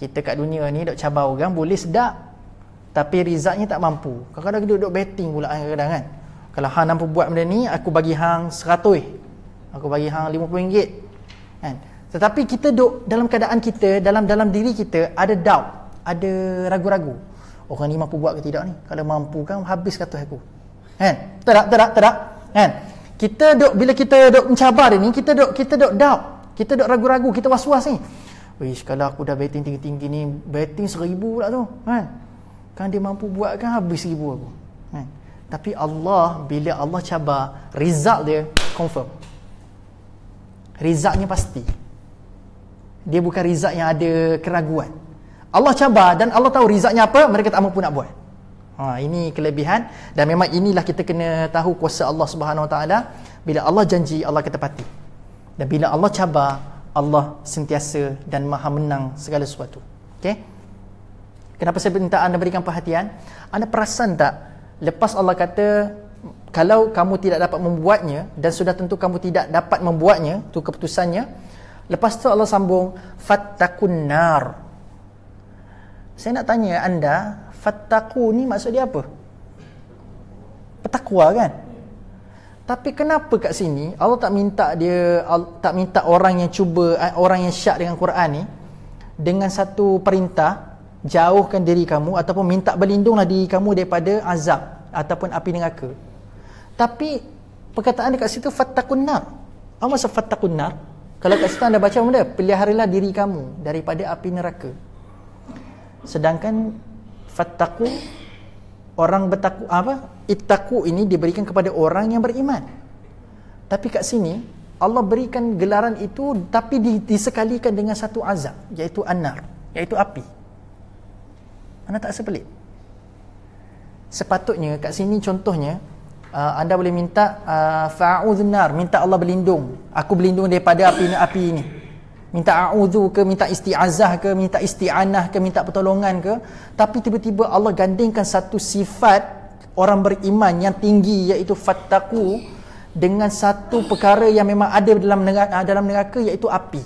Kita kat dunia ni duk cabar orang boleh sedap, tapi rizaknya tak mampu. Kadang-kadang kita duduk betting pula kadang-kadang kan. Kalau hang mampu buat benda ni, aku bagi hang 100, aku bagi hang RM50 kan. Tetapi kita duduk dalam keadaan kita, dalam diri kita ada doubt, ada ragu-ragu. Orang ni mampu buat ke tidak ni? Kalau mampu kan habis kata aku. Kan? Tak kan? Kita duk, bila kita duk mencabar ni, kita duk doubt, kita duk ragu-ragu, kita was-was ni. Wish, kalau aku dah betting tinggi-tinggi ni, betting 1000 pula tu, kan? Kan dia mampu buat kan habis 1000 aku. Kan? Tapi Allah, bila Allah cabar, result dia confirm. Resultnya pasti. Dia bukan result yang ada keraguan. Allah cabar dan Allah tahu rizaknya apa, mereka tak mampu nak buat. Ini kelebihan, dan memang inilah kita kena tahu kuasa Allah Subhanahu Wa Taala. Bila Allah janji, Allah akan tepati. Dan bila Allah cabar, Allah sentiasa dan maha menang segala sesuatu. Okey? Kenapa saya minta anda berikan perhatian? Anda perasan tak, lepas Allah kata kalau kamu tidak dapat membuatnya, dan sudah tentu kamu tidak dapat membuatnya, tu keputusannya. Lepas tu Allah sambung, fattakun nar. Saya nak tanya anda, fattaku ni maksud dia apa? Bertakwa kan? Tapi kenapa kat sini Allah tak minta orang yang cuba, orang yang syak dengan Quran ni dengan satu perintah, jauhkan diri kamu ataupun minta berlindunglah diri kamu daripada azab ataupun api neraka. Tapi perkataan dekat situ fattakun nar. Apa maksud fattakun nar? Kalau kat situ anda baca benda, peliharalah diri kamu daripada api neraka. Sedangkan fattaku, orang bertakwa apa? Ittaqu ini diberikan kepada orang yang beriman. Tapi kat sini Allah berikan gelaran itu tapi disekalikan dengan satu azab, iaitu an-nar, iaitu api. Anda tak rasa pelik? Sepatutnya kat sini contohnya anda boleh minta fa'udhun nar, minta Allah berlindung. Aku berlindung daripada api ini. Minta a'udhu ke, minta isti'azah ke, minta isti'anah ke, minta pertolongan ke. Tapi tiba-tiba Allah gandingkan satu sifat orang beriman yang tinggi, iaitu fattaku, dengan satu perkara yang memang ada dalam neraka, iaitu api.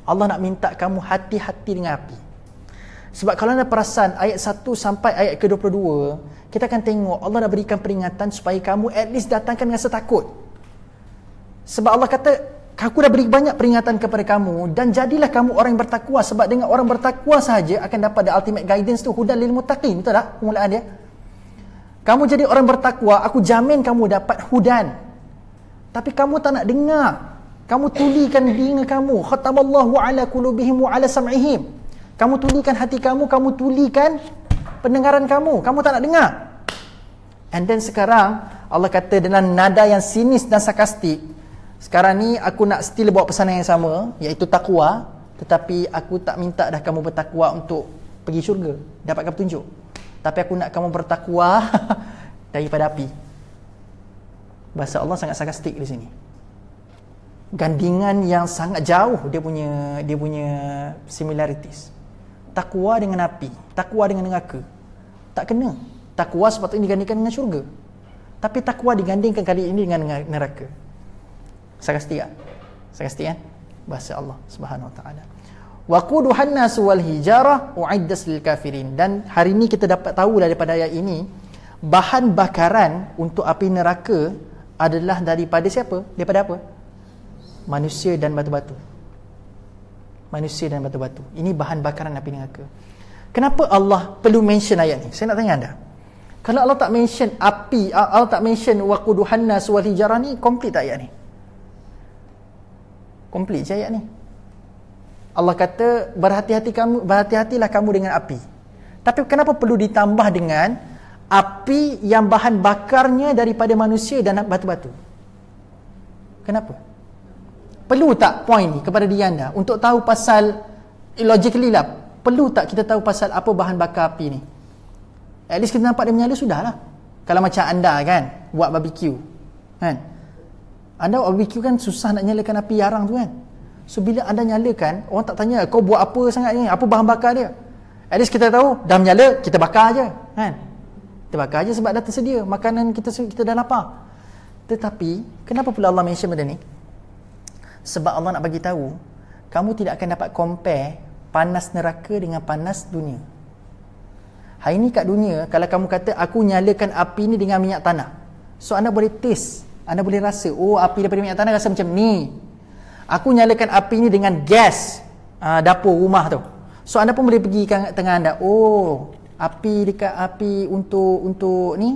Allah nak minta kamu hati-hati dengan api. Sebab kalau anda perasan ayat 1 sampai ayat ke-22, kita akan tengok Allah nak berikan peringatan supaya kamu at least datangkan dengan rasa takut. Sebab Allah kata, aku dah beri banyak peringatan kepada kamu, dan jadilah kamu orang yang bertakwa. Sebab dengan orang bertakwa sahaja akan dapat the ultimate guidance tu, hudan lil muttaqin. Betul tak permulaan dia? Kamu jadi orang bertakwa, aku jamin kamu dapat hudan. Tapi kamu tak nak dengar. Kamu tulikan telinga kamu. Khatamallahu ala qulubihim wa ala sam'ihim. Kamu tulikan hati kamu, kamu tulikan pendengaran kamu. Kamu tak nak dengar. And then sekarang Allah kata dengan nada yang sinis dan sarkastik, sekarang ni aku nak still bawa pesanan yang sama, iaitu takwa, tetapi aku tak minta dah kamu bertakwa untuk pergi syurga, dapatkan petunjuk. Tapi aku nak kamu bertakwa daripada api. Bahasa Allah sangat sarkastik di sini. Gandingan yang sangat jauh dia punya similarities. Takwa dengan api, takwa dengan neraka. Tak kena. Takwa sepatutnya digandingkan dengan syurga. Tapi takwa digandingkan kali ini dengan neraka. Sarkastik tak? Sarkastik kan? Bahasa Allah Subhanahu Wa Taala. Waquduhan nasu wal hijarah uiddat lil kafirin. Dan hari ini kita dapat tahu daripada ayat ini, bahan bakaran untuk api neraka adalah daripada siapa? Daripada apa? Manusia dan batu-batu. Manusia dan batu-batu. Ini bahan bakaran api neraka. Kenapa Allah perlu mention ayat ni? Saya nak tanya anda. Kalau Allah tak mention api, Allah tak mention waquduhan nasu wal hijarah ni, complete tak ayat ni? Komplit je ayat ni. Allah kata berhati-hatilah kamu dengan api. Tapi kenapa perlu ditambah dengan api yang bahan bakarnya daripada manusia dan batu-batu? Kenapa? Perlu tak point ni kepada diri anda untuk tahu pasal logically lah, perlu tak kita tahu pasal apa bahan bakar api ni? At least kita nampak dia menyala, sudahlah. Kalau macam anda kan buat barbecue kan, anda buat barbecue kan susah nak nyalakan api arang tu kan. So bila anda nyalakan, orang tak tanya kau buat apa sangat ni, apa bahan bakar dia. At least kita tahu dah menyala, kita bakar je kan. Kita bakar je sebab dah tersedia makanan kita dah lapar. Tetapi kenapa pula Allah mention benda ni? Sebab Allah nak bagi tahu kamu tidak akan dapat compare panas neraka dengan panas dunia. Hari ni kat dunia, kalau kamu kata aku nyalakan api ni dengan minyak tanah, so anda boleh taste, anda boleh rasa, oh api daripada minyak tanah rasa macam ni. Aku nyalakan api ni dengan gas dapur rumah tu, so anda pun boleh pergi kat tengah anda, oh api dekat api untuk ni,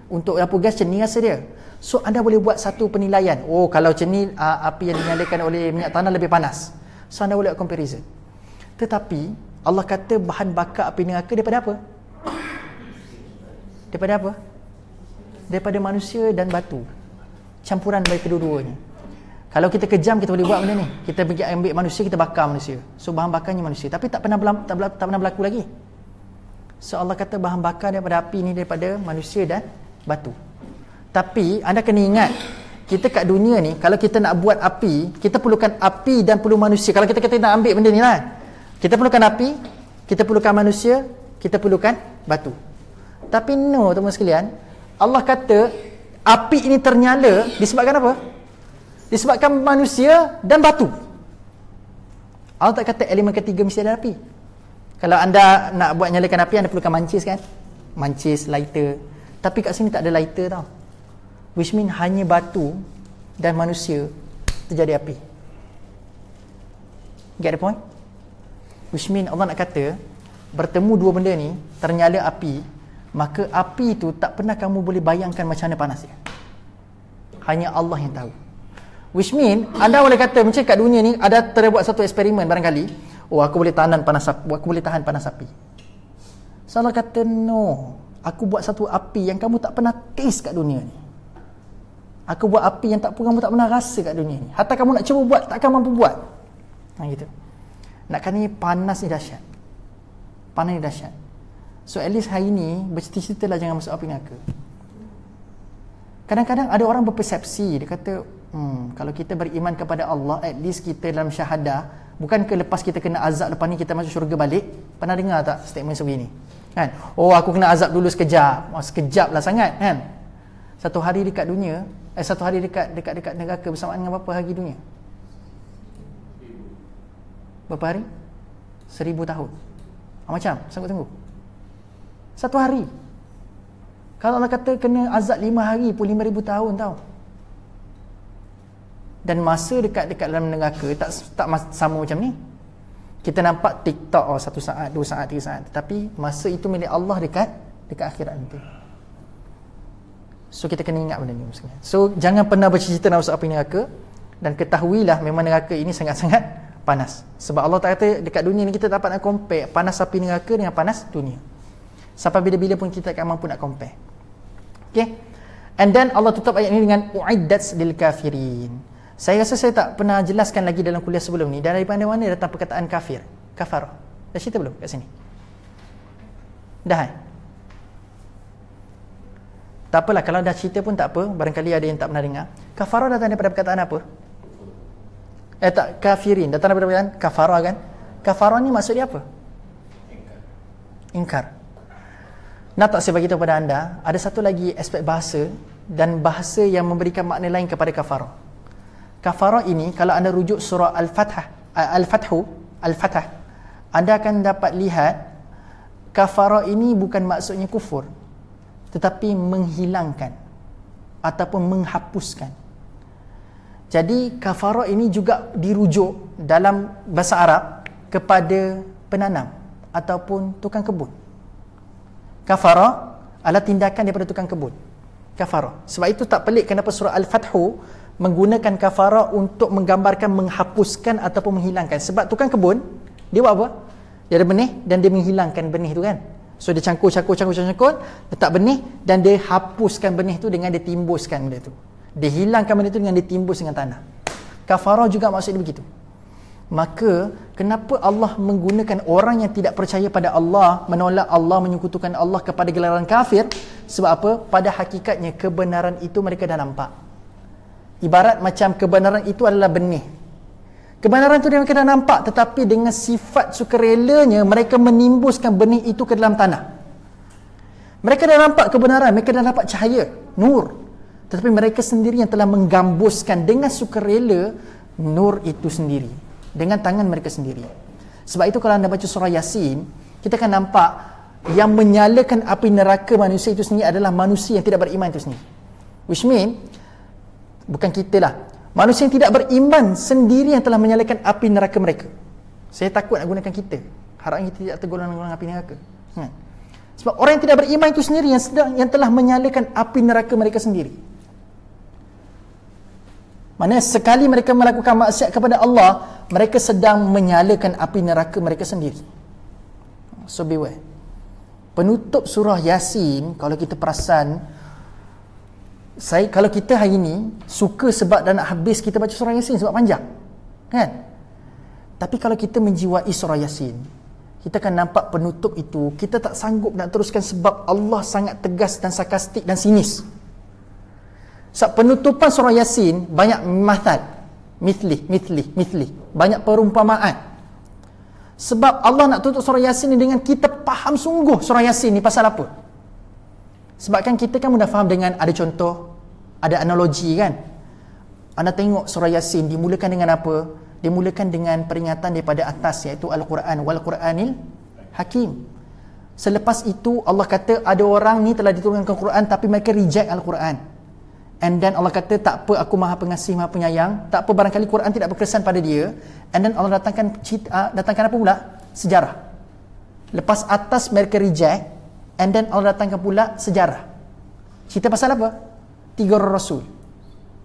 untuk dapur gas macam ni rasa dia. So anda boleh buat satu penilaian, oh kalau macam ni api yang dinyalakan oleh minyak tanah lebih panas. So anda boleh buat comparison. Tetapi Allah kata bahan bakar api neraka daripada apa? Daripada apa? Daripada manusia dan batu. Campuran dari kedua-duanya. Kalau kita kejam, kita boleh buat benda ni. Kita pergi ambil manusia, kita bakar manusia. So bahan bakarnya manusia. Tapi tak pernah berlaku lagi. So Allah kata bahan bakar daripada api ni daripada manusia dan batu. Tapi anda kena ingat, kita kat dunia ni, kalau kita nak buat api, kita perlukan api dan perlu manusia. Kalau kita kata nak ambil benda ni lah, kita perlukan api, kita perlukan manusia, kita perlukan batu. Tapi no, teman-teman sekalian, Allah kata api ini ternyala disebabkan apa? Disebabkan manusia dan batu. Allah tak kata elemen ketiga mesti ada api. Kalau anda nak buat nyalakan api, anda perlukan mancis kan? Mancis, lighter. Tapi kat sini tak ada lighter tau. Which mean hanya batu dan manusia terjadi api. Get the point? Which mean Allah nak kata bertemu dua benda ni, ternyala api, maka api itu tak pernah kamu boleh bayangkan macam mana panas dia. Hanya Allah yang tahu. Which mean anda boleh kata macam kat dunia ni ada terbuat satu eksperimen barangkali, oh aku boleh tahan panas api, aku boleh tahan panas api. So Allah kata no, aku buat satu api yang kamu tak pernah taste kat dunia ni. Aku buat api yang kamu tak pernah rasa kat dunia ni. Hatta kamu nak cuba buat, takkan mampu buat. Gitu. Nakkan ni panas ni dahsyat. Panas ni dahsyat. So at least hari ni bercerita-ceritalah jangan masuk api neraka. Kadang-kadang ada orang berpersepsi, dia kata kalau kita beriman kepada Allah, at least kita dalam syahadah, bukan ke lepas kita kena azab lepas ni kita masuk syurga balik? Pernah dengar tak statement sebegini? Kan? Oh, aku kena azab dulu sekejap. Sekejap lah sangat kan? Satu hari dekat dunia, satu hari dekat neraka bersamaan dengan berapa hari dunia? Berapa hari? 1000 tahun. Macam sanggup tunggu. Satu hari. Kalau Allah kata kena azab 5 hari pun 5000 tahun tau. Dan masa dekat dalam neraka tak sama macam ni. Kita nampak TikTok 1 saat, 2 saat, 3 saat, tetapi masa itu milik Allah dekat akhirat nanti. So kita kena ingat benda ni sebenarnya. So jangan pernah bercita-cita nak masuk api neraka, dan ketahuilah memang neraka ini sangat-sangat panas. Sebab Allah tak kata dekat dunia ni kita dapat nak compare panas api neraka dengan panas dunia. Sampai bila-bila pun kita tak mampu nak compare. Okay. And then Allah tutup ayat ini dengan uiddat lil kafirin. Saya rasa saya tak pernah jelaskan lagi dalam kuliah sebelum ni dari mana datang perkataan kafir, kafar. Dah cerita belum kat sini? Dah. Tak apalah, kalau dah cerita pun tak apa, barangkali ada yang tak pernah dengar. Kafara datang daripada perkataan apa? Tak, kafirin datang daripada perkataan kafara kan? Kafara ni maksud dia apa? Ingkar. Nak tak saya bagi tahu kepada anda, ada satu lagi aspek bahasa, dan bahasa yang memberikan makna lain kepada kafara. Kafara ini kalau anda rujuk surah Al-Fathu, anda akan dapat lihat kafara ini bukan maksudnya kufur, tetapi menghilangkan ataupun menghapuskan. Jadi kafara ini juga dirujuk dalam bahasa Arab kepada penanam ataupun tukang kebun. Kafara adalah tindakan daripada tukang kebun. Kafara. Sebab itu tak pelik kenapa surah Al-Fathu menggunakan kafara untuk menggambarkan menghapuskan ataupun menghilangkan. Sebab tukang kebun, dia buat apa? Dia ada benih dan dia menghilangkan benih tu kan. So dia cangkul, letak benih dan dia hapuskan benih tu dengan dia timbuskan benda tu. Dia hilangkan benda tu dengan dia timbus dengan tanah. Kafara juga maksudnya begitu. Maka kenapa Allah menggunakan orang yang tidak percaya pada Allah, menolak Allah, menyekutukan Allah kepada gelaran kafir? Sebab apa? Pada hakikatnya kebenaran itu mereka dah nampak. Ibarat macam kebenaran itu adalah benih. Kebenaran itu mereka dah nampak, tetapi dengan sifat sukarelanya mereka menimbuskan benih itu ke dalam tanah. Mereka dah nampak kebenaran, mereka dah dapat cahaya, nur, tetapi mereka sendiri yang telah menggambuskan dengan sukarela nur itu sendiri dengan tangan mereka sendiri. Sebab itu kalau anda baca surah Yasin, kita akan nampak yang menyalakan api neraka manusia itu sendiri adalah manusia yang tidak beriman itu sendiri. Which mean bukan kita lah, manusia yang tidak beriman sendiri yang telah menyalakan api neraka mereka. Saya takut nak gunakan kita, harapnya kita tidak tergolong api neraka. Sebab orang yang tidak beriman itu sendiri yang telah menyalakan api neraka mereka sendiri. Maksudnya sekali mereka melakukan maksiat kepada Allah, mereka sedang menyalakan api neraka mereka sendiri. So beware. Penutup surah Yasin, kalau kita perasan, kalau kita hari ni suka sebab dah nak habis kita baca surah Yasin sebab panjang kan? Tapi kalau kita menjiwai surah Yasin, kita akan nampak penutup itu kita tak sanggup nak teruskan sebab Allah sangat tegas dan sarkastik dan sinis. Sebab penutupan surah Yasin banyak mathal, mithli, banyak perumpamaan. Sebab Allah nak tutup surah Yasin ni dengan kita faham sungguh surah Yasin ni pasal apa. Sebab kan kita kan mudah faham dengan ada contoh, ada analogi kan. Anda tengok surah Yasin dimulakan dengan apa? Dimulakan dengan peringatan daripada atas, iaitu Al-Quran, wal Quranil Hakim. Selepas itu Allah kata ada orang ni telah diturunkan Quran tapi mereka reject Al-Quran. And then Allah kata tak apa, aku maha pengasih maha penyayang. Tak apa, barangkali Quran tidak berkesan pada dia. And then Allah datangkan apa pula? Sejarah. Lepas atas mereka reject, and then Allah datangkan pula sejarah. Cerita pasal apa? 3 orang Rasul.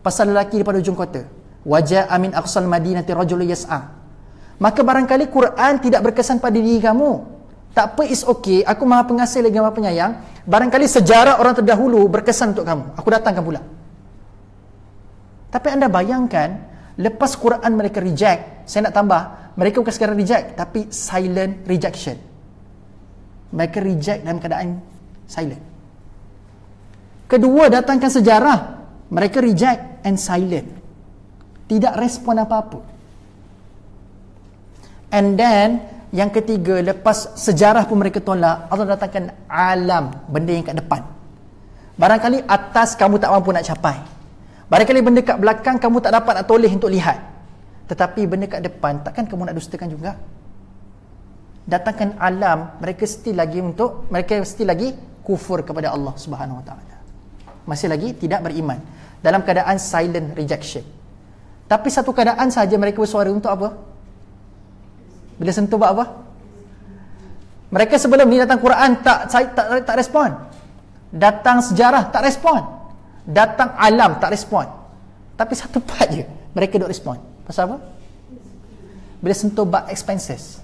Pasal lelaki daripada ujung kota. Waja'a min aqsal madinati rajulun yas'a. Maka barangkali Quran tidak berkesan pada diri kamu. Tak apa, it's okay, aku maha pengasih lagi maha penyayang. Barangkali sejarah orang terdahulu berkesan untuk kamu, aku datangkan pula. Tapi anda bayangkan, lepas Quran mereka reject, saya nak tambah, mereka bukan sekadar reject, tapi silent rejection. Mereka reject dalam keadaan silent. Kedua, datangkan sejarah, mereka reject and silent. Tidak respon apa-apa. And then yang ketiga, lepas sejarah pun mereka tolak, Allah datangkan alam, benda yang kat depan. Barangkali atas kamu tak mampu nak capai, barangkali benda kat belakang kamu tak dapat nak toleh untuk lihat, tetapi benda kat depan takkan kamu nak dustakan juga. Datangkan alam, mereka still lagi kufur kepada Allah Subhanahu Wa Taala, masih lagi tidak beriman, dalam keadaan silent rejection. Tapi satu keadaan sahaja mereka bersuara, untuk apa? Bila sentuh buat apa? Mereka sebelum ni datang Quran tak respon. Datang sejarah tak respon. Datang alam tak respon. Tapi satu part je mereka duk respon. Pasal apa? Bila sentuh bab expenses.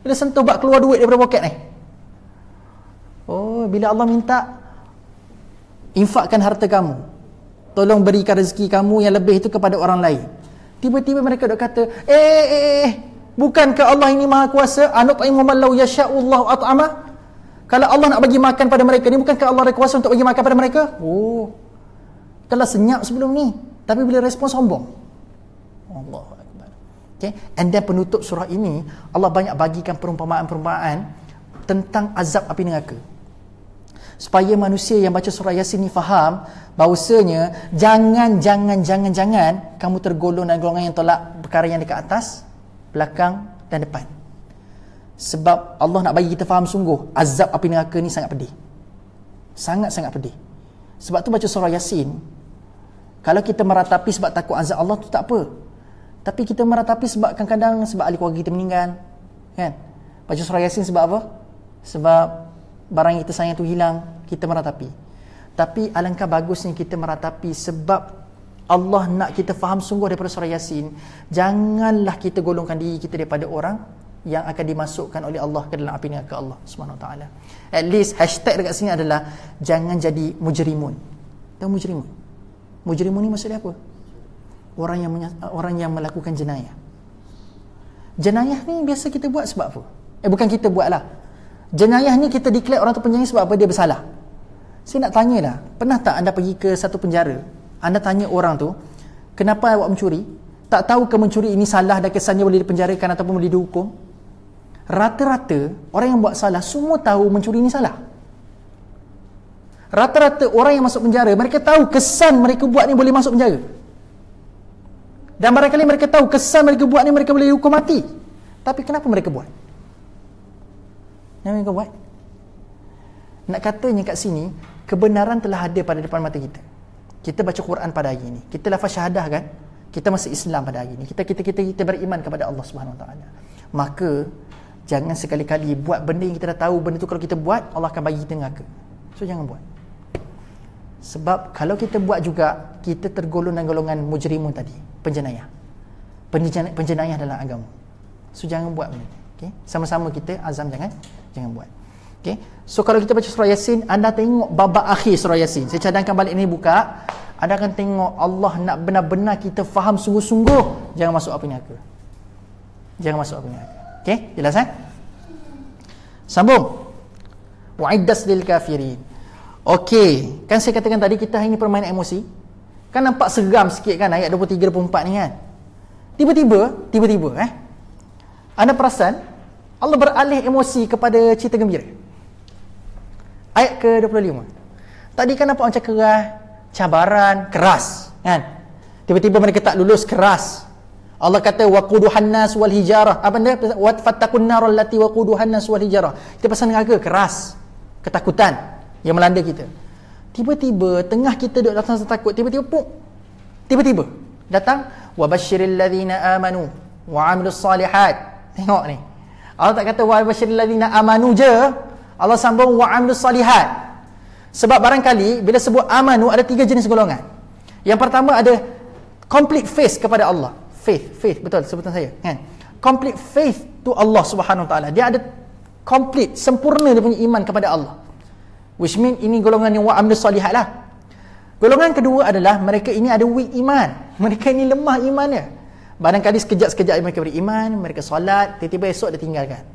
Bila sentuh bab keluar duit daripada poket ni. Oh, bila Allah minta infakkan harta kamu, tolong berikan rezeki kamu yang lebih itu kepada orang lain. Tiba-tiba mereka duk kata, bukankah Allah ini maha kuasa? Anut'imu man law yasha'ullahu at'ama. Kalau Allah nak bagi makan pada mereka ni, bukankah Allah ada kuasa untuk bagi makan pada mereka? Oh, telah senyap sebelum ni, tapi bila respon sombong. Allahu Akbar. Okay? And then penutup surah ini, Allah banyak bagikan perumpamaan-perumpamaan tentang azab api neraka, supaya manusia yang baca surah Yasin ni faham bahawasanya jangan kamu tergolong dalam golongan yang tolak perkara yang dekat atas, belakang dan depan. Sebab Allah nak bagi kita faham sungguh azab api neraka ni sangat pedih. Sangat-sangat pedih. Sebab tu baca surah Yasin, kalau kita meratapi sebab takut azab Allah tu tak apa. Tapi kita meratapi sebab kadang-kadang sebab ahli keluarga kita meninggal, kan? Baca surah Yasin sebab apa? Sebab barang yang kita sayang tu hilang, kita meratapi. Tapi alangkah bagusnya kita meratapi sebab Allah nak kita faham sungguh daripada surah Yasin. Janganlah kita golongkan diri kita daripada orang yang akan dimasukkan oleh Allah ke dalam api neraka Allah Subhanahu Wa Taala. At least hashtag dekat sini adalah jangan jadi mujrimun. Tahu mujrimun? Mujrimun ni maksudnya apa? Orang yang melakukan jenayah. Jenayah ni biasa kita buat sebab apa? Bukan kita buat lah. Jenayah ni kita declare orang tu penjaya sebab apa? Dia bersalah. Saya nak tanya lah, pernah tak anda pergi ke satu penjara, anda tanya orang tu, kenapa awak mencuri? Tak tahu ke mencuri ini salah dan kesannya boleh dipenjarakan ataupun boleh dihukum? Rata-rata orang yang buat salah semua tahu mencuri ini salah. Rata-rata orang yang masuk penjara, mereka tahu kesan mereka buat ni boleh masuk penjara. Dan barangkali mereka tahu kesan mereka buat ni mereka boleh dihukum mati. Tapi kenapa mereka buat? Yang mereka buat? Nak katanya kat sini, kebenaran telah ada pada depan mata kita. Kita baca Quran pada hari ini, kita lafaz syahadah kan, kita masih Islam pada hari ini, kita beriman kepada Allah Subhanahu Wa Taala. Maka jangan sekali-kali buat benda yang kita dah tahu benda tu kalau kita buat Allah akan bagi kita neraka. So jangan buat. Sebab kalau kita buat juga, kita tergolong dalam golongan mujrimun tadi, penjenayah dalam agama. So jangan buat benda ni. Okay? Sama-sama kita azam jangan buat. Okay? So kalau kita baca surah Yasin, anda tengok babak akhir surah Yasin. Saya cadangkan balik ni buka. Anda akan tengok Allah nak benar-benar kita faham sungguh-sungguh. Jangan masuk api neraka. Jangan masuk api neraka. Okay? Jelas kan? Sambung. Wa'iddas lil kafirin. Okay. Kan saya katakan tadi kita hari ni permainan emosi. Kan nampak seram sikit kan ayat 23-24 ni kan. Tiba-tiba anda perasan Allah beralih emosi kepada cerita gembira. Ayat ke-25. Tadi kan nampak macam keras, cabaran, keras, kan? Tiba-tiba mereka tak lulus, keras. Allah kata waquduhan nas wal hijarah. Apa dia? Wattaqun nar allati waquduhan nas wal hijarah. Kita pasal neraka, keras, ketakutan yang melanda kita. Tiba-tiba tengah kita duduk datang takut, tiba-tiba datang wabashshiril ladzina amanu wa amilus salihat. Tengok ni. Allah tak kata wabashshiril ladzina amanu je. Allah sambung wa amilus salihat. Sebab barangkali bila sebut amanu ada 3 jenis golongan. Yang pertama ada complete faith kepada Allah. Faith, betul sebutan saya, kan? Complete faith to Allah Subhanahu Wa Taala. Dia ada complete, sempurna dia punya iman kepada Allah. Which mean ini golongan yang wa amilus salihat lah. Golongan kedua adalah mereka ini ada weak iman. Mereka ini lemah imannya. Barangkali sekejap-sekejap mereka beriman, mereka solat, tiba-tiba esok dia tinggalkan.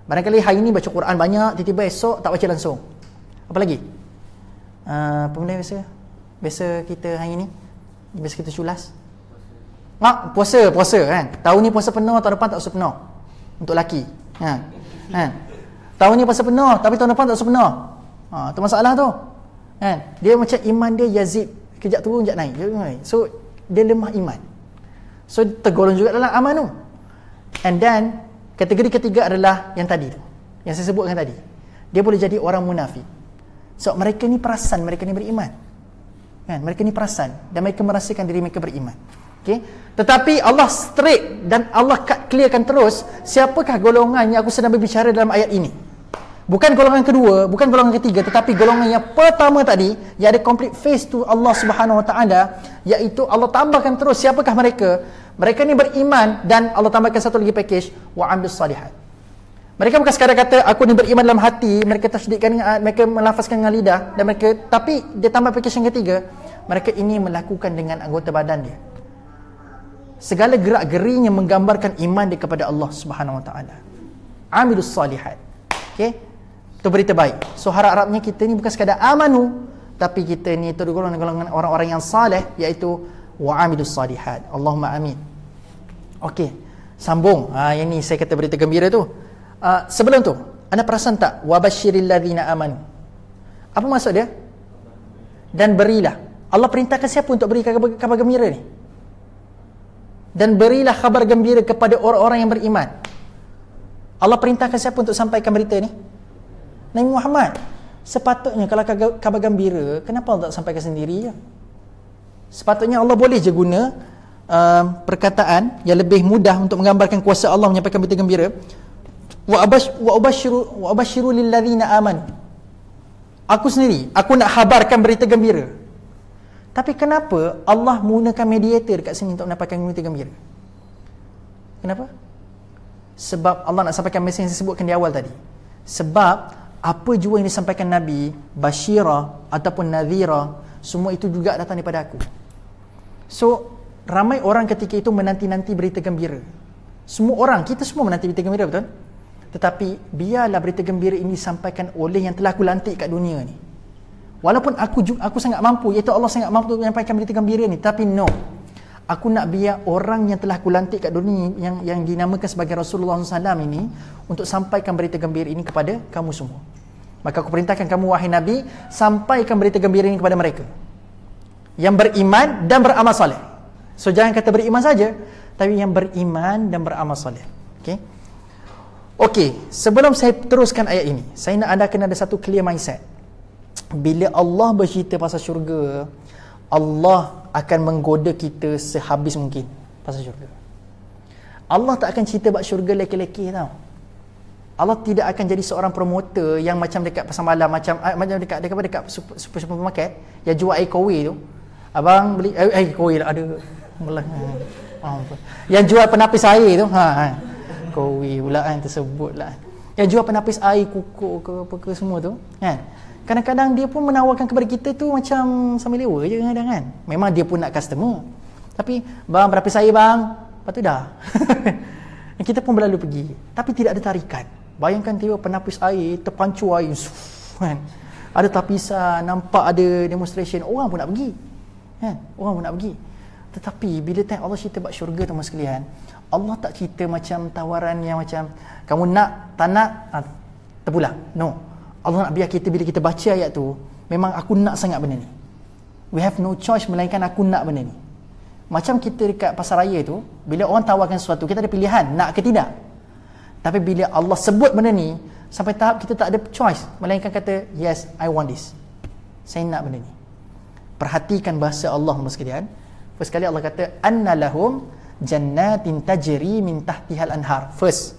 Barangkali hari ini baca Quran banyak, tiba-tiba esok tak baca langsung. Apa lagi? Apa benda biasa kita hari ni? Biasa kita culas. Puasa kan. Tahun ni puasa penuh, tahun depan tak puasa penuh. Untuk lelaki. Tahun ni puasa penuh, tapi tahun depan tak puasa penuh. Tu masalah tu. Kan? Dia macam iman dia yazid, kejap turun, kejap naik. So dia lemah iman. So tergolong juga dalam aman tu. And then kategori ketiga adalah yang tadi tu, yang saya sebutkan tadi. Dia boleh jadi orang munafik. So mereka ni perasan mereka ni beriman. Kan? Mereka ni perasan dan mereka merasakan diri mereka beriman. Okay? Tetapi Allah straight dan Allah clearkan terus siapakah golongan yang aku sedang berbicara dalam ayat ini. Bukan golongan kedua, bukan golongan ketiga, tetapi golongan yang pertama tadi yang ada complete faith to Allah Subhanahu Wa Taala, iaitu Allah tambahkan terus siapakah mereka. Mereka ni beriman dan Allah tambahkan satu lagi package, wa amilus salihat. Mereka bukan sekadar kata aku ni beriman dalam hati, mereka tasdikkan, mereka melafazkan dengan lidah, dan mereka, tapi dia tambah package yang ketiga, mereka ini melakukan dengan anggota badan dia. Segala gerak-gerinya menggambarkan iman dia kepada Allah Subhanahu Wa Taala. Amilus salihat. Okey? Itu berita baik. So harap-harapnya kita ni bukan sekadar amanu, tapi kita ni golongan orang-orang yang saleh, iaitu wa amilus salihat. Allahumma amin. Okey, sambung. Yang ni saya kata berita gembira tu. Sebelum tu, anda perasan tak wabashshiril ladzina amanu? Apa maksud dia? Dan berilah. Allah perintahkan siapa untuk beri kabar gembira ni? Dan berilah kabar gembira kepada orang-orang yang beriman. Allah perintahkan siapa untuk sampaikan berita ni? Nabi Muhammad. Sepatutnya kalau kabar gembira, kenapa Allah tak sampaikan sendiri je? Sepatutnya Allah boleh je guna perkataan yang lebih mudah untuk menggambarkan kuasa Allah menyampaikan berita gembira. Wa abashiru lil ladzina amanu. Aku sendiri, aku nak khabarkan berita gembira. Tapi kenapa Allah menggunakan mediator dekat sini untuk mendapatkan berita gembira? Kenapa? Sebab Allah nak sampaikan mesej yang saya sebutkan di awal tadi. Sebab apa jua yang disampaikan Nabi, basyira ataupun nadhira, semua itu juga datang daripada aku. So ramai orang ketika itu menanti-nanti berita gembira. Semua orang, kita semua menanti berita gembira, betul? Tetapi biarlah berita gembira ini disampaikan oleh yang telah aku lantik kat dunia ni. Walaupun aku sangat mampu, iaitu Allah sangat mampu untuk menyampaikan berita gembira ni, tapi no, aku nak biar orang yang telah aku lantik kat dunia, yang dinamakan sebagai Rasulullah SAW ini, untuk sampaikan berita gembira ini kepada kamu semua. Maka aku perintahkan kamu, wahai Nabi, sampaikan berita gembira ini kepada mereka yang beriman dan beramal soleh. So jangan kata beriman saja, tapi yang beriman dan beramal soleh. Okey, sebelum saya teruskan ayat ini, saya nak anda kena ada satu clear mindset. Bila Allah bercerita pasal syurga, Allah akan menggoda kita sehabis mungkin pasal syurga. Allah tak akan cerita bab syurga leki-leki tau. Allah tidak akan jadi seorang promoter yang macam dekat pasar malam, macam dekat supermarket yang jual air kowe tu. Abang beli air kowe lah, ada belah. Yang jual penapis air tu, kowe pula kan tersebut lah. Yang jual penapis air, kukuh ke apa ke semua tu, kan? Kadang-kadang dia pun menawarkan kepada kita tu macam sambil lewa je kadang kan. Memang dia pun nak customer. Tapi, bang berapa saya bang? Lepas tu dah. Kita pun berlalu pergi. Tapi tidak ada tarikan. Bayangkan tiba penapis air, terpancur air. Kan? Ada tapisan, nampak ada demonstration. Orang pun nak pergi. Kan? Orang pun nak pergi. Tetapi, bila time Allah cerita bab syurga teman sekalian, Allah tak cerita macam tawaran yang macam kamu nak, tak nak, terpulang. No. Allah nak biar kita, bila kita baca ayat tu, memang aku nak sangat benda ni. We have no choice melainkan aku nak benda ni. Macam kita dekat pasar raya tu, bila orang tawarkan sesuatu, kita ada pilihan nak ke tidak. Tapi bila Allah sebut benda ni, sampai tahap kita tak ada choice melainkan kata, yes, I want this. Saya nak benda ni. Perhatikan bahasa Allah sekalian. First kali Allah kata, anna lahum jannatin tajri min tahtihal anhar. First,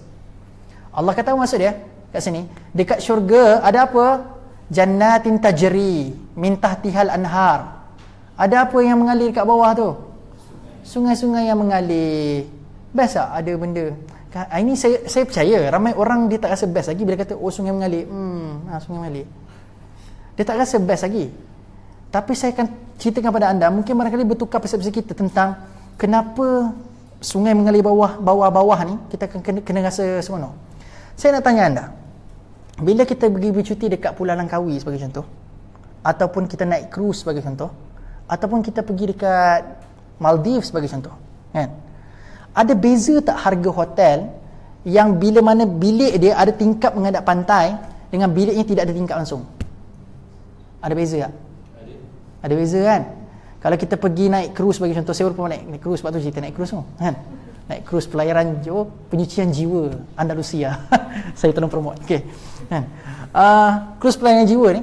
Allah kata apa maksud dia kat sini? Dekat syurga ada apa? Jannatin tajri min tahtihal anhar. Ada apa yang mengalir kat bawah tu? Sungai-sungai yang mengalir. Best tak ada benda? Ini saya percaya ramai orang dia tak rasa best lagi bila kata oh sungai mengalir. Sungai mengalir. Dia tak rasa best lagi. Tapi saya akan ceritakan pada anda, mungkin barangkali bertukar persepsi kita tentang kenapa sungai mengalir bawah ni, kita akan kena rasa seronok. Saya nak tanya anda, bila kita pergi bercuti dekat Pulau Langkawi sebagai contoh, ataupun kita naik cruise sebagai contoh, ataupun kita pergi dekat Maldives sebagai contoh, kan? Ada beza tak harga hotel yang bila mana bilik dia ada tingkap menghadap pantai dengan biliknya tidak ada tingkap langsung? Ada beza tak? Ada beza kan? Kalau kita pergi naik cruise sebagai contoh, saya pernah naik cruise, sebab tu cerita naik cruise tu, kan? Naik cruise pelayaran penyucian jiwa Andalusia. Saya tolong promote. Okey. Kan? Cruise pelayaran jiwa ni,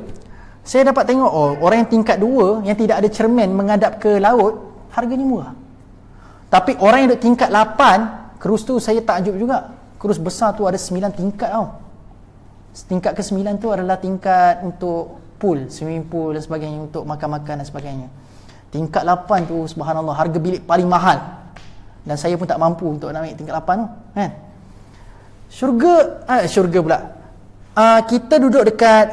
saya dapat tengok orang yang tingkat 2 yang tidak ada cermin menghadap ke laut, harganya murah. Tapi orang yang duduk tingkat 8, cruise tu saya takjub juga. Cruise besar tu ada 9 tingkat tau. Tingkat ke-9 tu adalah tingkat untuk pool, swimming pool dan sebagainya, untuk makan-makan dan sebagainya. Tingkat 8 tu subhanallah harga bilik paling mahal. Dan saya pun tak mampu untuk naik tingkat 8 tu, kan? Syurga pula. Kita duduk dekat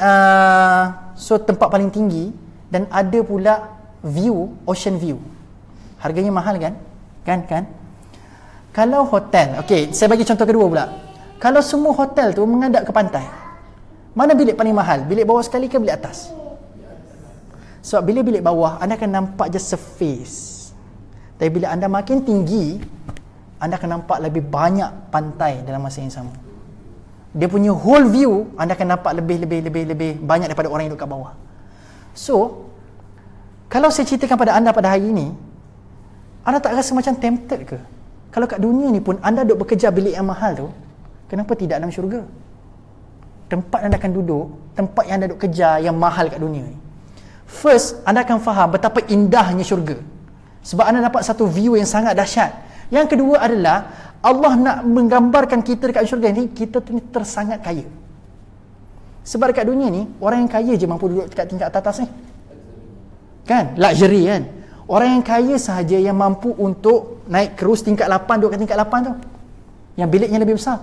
tempat paling tinggi dan ada pula view, ocean view. Harganya mahal kan? Kan? Kalau hotel, okey, saya bagi contoh kedua pula. Kalau semua hotel tu menghadap ke pantai, mana bilik paling mahal? Bilik bawah sekali ke bilik atas? Sebab bila bilik bawah, anda akan nampak je surface. Tapi bila anda makin tinggi, anda akan nampak lebih banyak pantai dalam masa yang sama. Dia punya whole view, anda akan nampak lebih banyak daripada orang yang duduk kat bawah. So, kalau saya ceritakan pada anda pada hari ini, anda tak rasa macam tempted ke? Kalau kat dunia ni pun anda duduk bekerja bilik yang mahal tu, kenapa tidak dalam syurga? Tempat anda akan duduk, tempat yang anda duduk kerja yang mahal kat dunia ni. First, anda akan faham betapa indahnya syurga. Sebab anda dapat satu view yang sangat dahsyat. Yang kedua adalah Allah nak menggambarkan kita dekat syurga ni, kita tu ni tersangat kaya. Sebab dekat dunia ni, orang yang kaya je mampu duduk dekat tingkat atas ni. Kan? Luxury kan? Orang yang kaya sahaja yang mampu untuk naik cruise tingkat 8, duduk kat tingkat 8 tu. Yang biliknya lebih besar.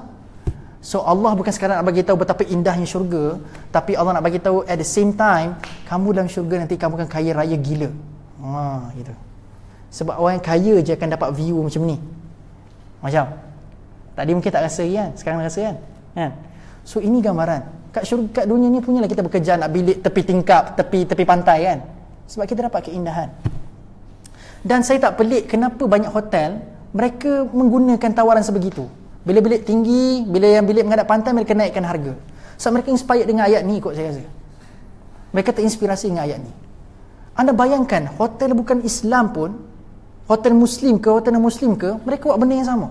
So Allah bukan sekadar nak bagi tahu betapa indahnya syurga, tapi Allah nak bagi tahu at the same time, kamu dalam syurga nanti kamu akan kaya raya gila. Gitu. Sebab orang yang kaya je akan dapat view macam ni. Macam tadi mungkin tak rasa kan, sekarang rasa kan? So ini gambaran. Kat syurga, kat dunia ni punyalah kita bekerja nak bilik tepi tingkap, tepi pantai kan. Sebab kita dapat keindahan. Dan saya tak pelik kenapa banyak hotel mereka menggunakan tawaran sebegitu. Bila bilik tinggi, bila yang bilik menghadap pantai, mereka naikkan harga. Sebab mereka inspired dengan ayat ni kot saya rasa. Mereka terinspirasi dengan ayat ni. Anda bayangkan, hotel bukan Islam pun, hotel Muslim ke, hotel non-Muslim ke, mereka buat benda yang sama.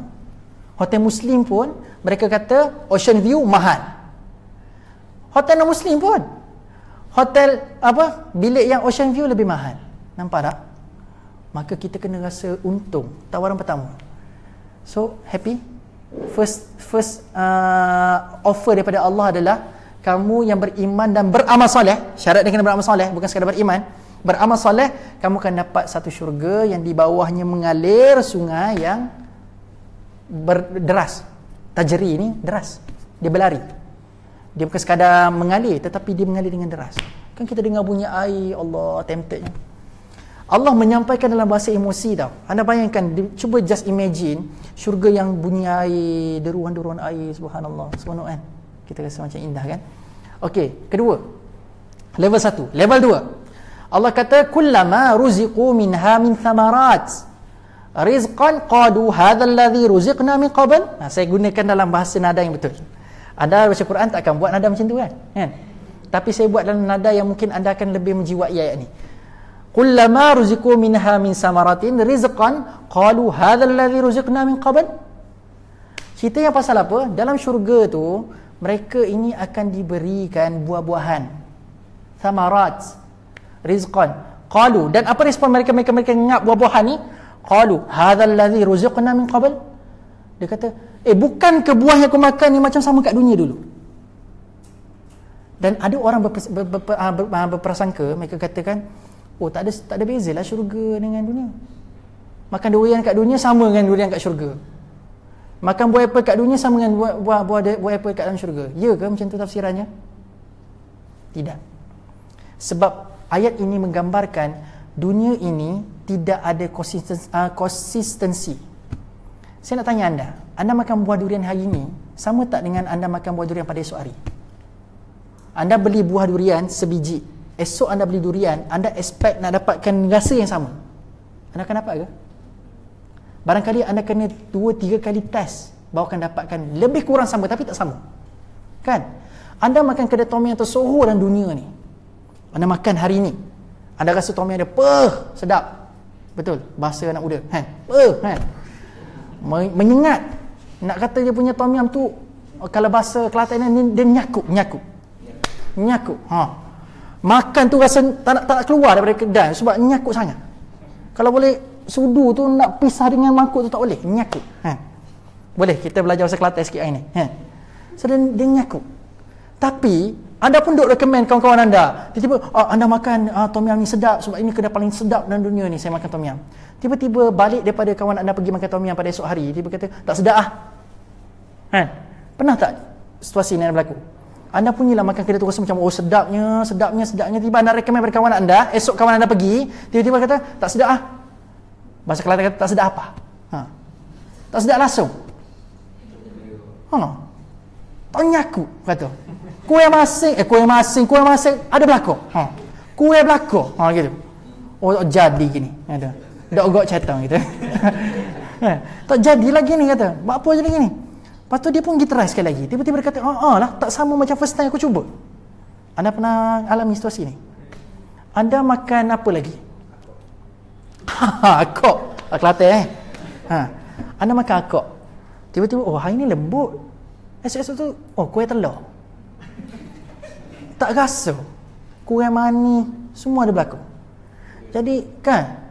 Hotel Muslim pun, mereka kata ocean view mahal. Hotel non-Muslim pun, hotel bilik yang ocean view lebih mahal. Nampak tak? Maka kita kena rasa untung. Tawaran pertama. So, happy? First offer daripada Allah adalah kamu yang beriman dan beramal soleh. Syarat dia kena beramal soleh, bukan sekadar beriman. Beramal soleh, kamu akan dapat satu syurga yang di bawahnya mengalir sungai yang berderas. Tajri ni deras, dia berlari. Dia bukan sekadar mengalir, tetapi dia mengalir dengan deras. Kan kita dengar bunyi air, Allah, temptednya. Allah menyampaikan dalam bahasa emosi tau. Anda bayangkan, cuba just imagine syurga yang bunyi air, deruan-deruan air, subhanallah, seronok kan? Kita rasa macam indah kan? Okey, kedua. Level 1. Level 2. Allah kata, kullama ruziqu minha min thamarat. rizqan qalu hadzal ladzi ruziqna min qabl. Saya gunakan dalam bahasa nada yang betul. Anda baca Quran tak akan buat nada macam tu kan? Tapi saya buat dalam nada yang mungkin anda akan lebih menjiwai ayat ni. Kullama ruziqu minha min samaratin rizqan qalu hadzal ladzi ruziqna min qabl. Cerita yang pasal apa? Dalam syurga tu mereka ini akan diberikan buah-buahan, samarat, rizqan. Qalu, dan apa respon mereka ngap buah-buahan ni? Qalu hadzal ladzi ruziqna min qabl. Dia kata, bukan ke buah yang aku makan ni macam sama kat dunia dulu? Dan ada orang berprasangka, mereka katakan, tak ada bezalah syurga dengan dunia. Makan durian kat dunia sama dengan durian kat syurga. Makan buah apple kat dunia sama dengan buah apple kat dalam syurga. Ya ke macam tu tafsirannya? Tidak. Sebab ayat ini menggambarkan dunia ini tidak ada konsistensi. Saya nak tanya anda makan buah durian hari ini sama tak dengan anda makan buah durian pada esok hari? Anda beli buah durian sebiji, esok anda beli durian, anda expect nak dapatkan rasa yang sama. Anda akan dapat ke? Barangkali anda kena 2-3 kali test baru akan dapatkan lebih kurang sama, tapi tak sama. Kan? Anda makan kedai tom yum tersohor dalam dunia ni. Anda makan hari ni, anda rasa tom yum dia sedap. Betul? Bahasa anak muda. Menyengat. Nak kata dia punya tom yum tu, kalau bahasa Kelantan ni, dia nyakuk. Makan tu rasa tak nak keluar daripada kedai sebab nyakuk sangat. Kalau boleh sudu tu nak pisah dengan mangkuk tu tak boleh, nyakuk. Boleh kita belajar bahasa Kelantan sikit hari ni. So dia nyakuk. Tapi anda pun duk recommend kawan-kawan anda, tiba-tiba anda makan tom yum ni sedap sebab ini kedai paling sedap dalam dunia ni, saya makan tom yum. Tiba-tiba balik daripada kawan anda pergi makan tom yum pada esok hari, tiba kata tak sedap Pernah tak situasi ni berlaku? Anda punyalah makan kedai tu rasa macam sedapnya. Tiba anda recommend pada kawan anda, esok kawan anda pergi, tiba-tiba kata tak sedap Bahasa Kelantan kata tak sedap apa? Tak sedap langsung. Tak nyaku kata. Kuih masing ada belakang. Kuih belakang. Gitu. Jadi gini kata. Dak ogok catang gitu. Tak jadi lagi ni kata. Buat apa je lagi ni? Lepas tu dia pun pergi try sekali lagi. Tiba-tiba dia kata, lah tak sama macam first time aku cuba. Anda pernah alami situasi ni? Anda makan apa lagi? Akok. Kelantan Anda makan akok. Tiba-tiba hari ni lembut. Esok-esok tu kuih telur. Tak rasa. Kuih manis semua ada berlaku. Jadi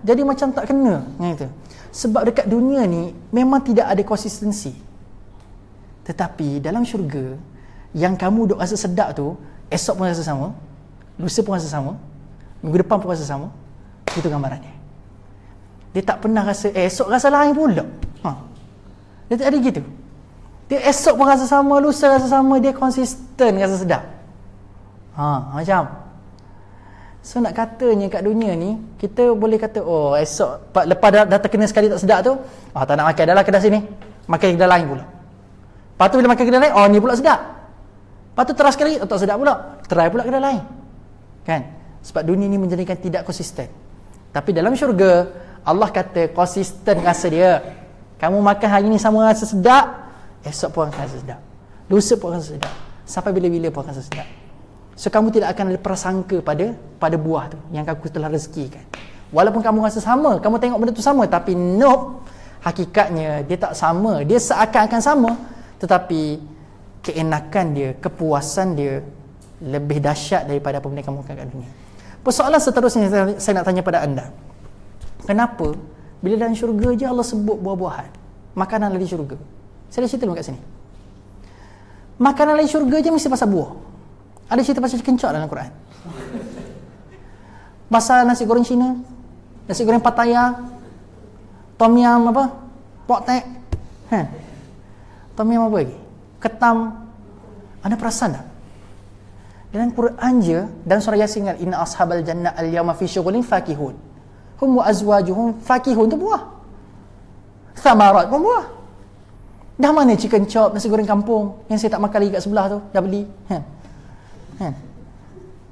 jadi macam tak kena gitu. Sebab dekat dunia ni memang tidak ada konsistensi. Tetapi dalam syurga, yang kamu duk rasa sedap tu, esok pun rasa sama, lusa pun rasa sama, minggu depan pun rasa sama. Itu gambarannya. Dia tak pernah rasa esok rasa lain pula. Dia tak ada gitu. Dia esok pun rasa sama, lusa rasa sama, dia konsisten rasa sedap. Macam. So nak katanya kat dunia ni, kita boleh kata esok lepas dah terkena sekali tak sedap tu, tak nak makan dah lah kedai sini, makan kedai lain pula. Lepas tu bila makan kedai lain, ni pula sedap. Lepas tu terus sekali, tak sedap pula, try pula kedai lain. Kan? Sebab dunia ni menjadikan tidak konsisten. Tapi dalam syurga, Allah kata konsisten rasa dia. Kamu makan hari ni sama rasa sedap, esok pun akan rasa sedap, lusa pun akan rasa sedap, sampai bila-bila pun akan rasa sedap. So kamu tidak akan ada prasangka pada buah tu yang aku telah rezekikan. Walaupun kamu rasa sama, kamu tengok benda tu sama, tapi hakikatnya dia tak sama. Dia seakan-akan sama, tetapi keenakan dia, kepuasan dia lebih dahsyat daripada apa benda kamu makan kat dunia. Persoalan seterusnya saya nak tanya pada anda, kenapa bila dalam syurga je Allah sebut buah-buahan, makanan dari syurga? Saya dah cerita dulu kat sini. Makanan dari syurga je mesti pasal buah. Ada cerita pasal kencok dalam Quran. Pasal nasi goreng Cina, nasi goreng Pattaya, tom yum pok tek, tom yum apa lagi? Ketam. Anda perasan tak? Dalam Quran je, dan surah Yasin, inna ashabal jannah al-yawma fi syughulin fakihun. Hum wa azwajuhum fakihun tu buah. Thamarat pun buah. Dah mana chicken chop, nasi goreng kampung yang saya tak makan lagi kat sebelah tu, dah beli.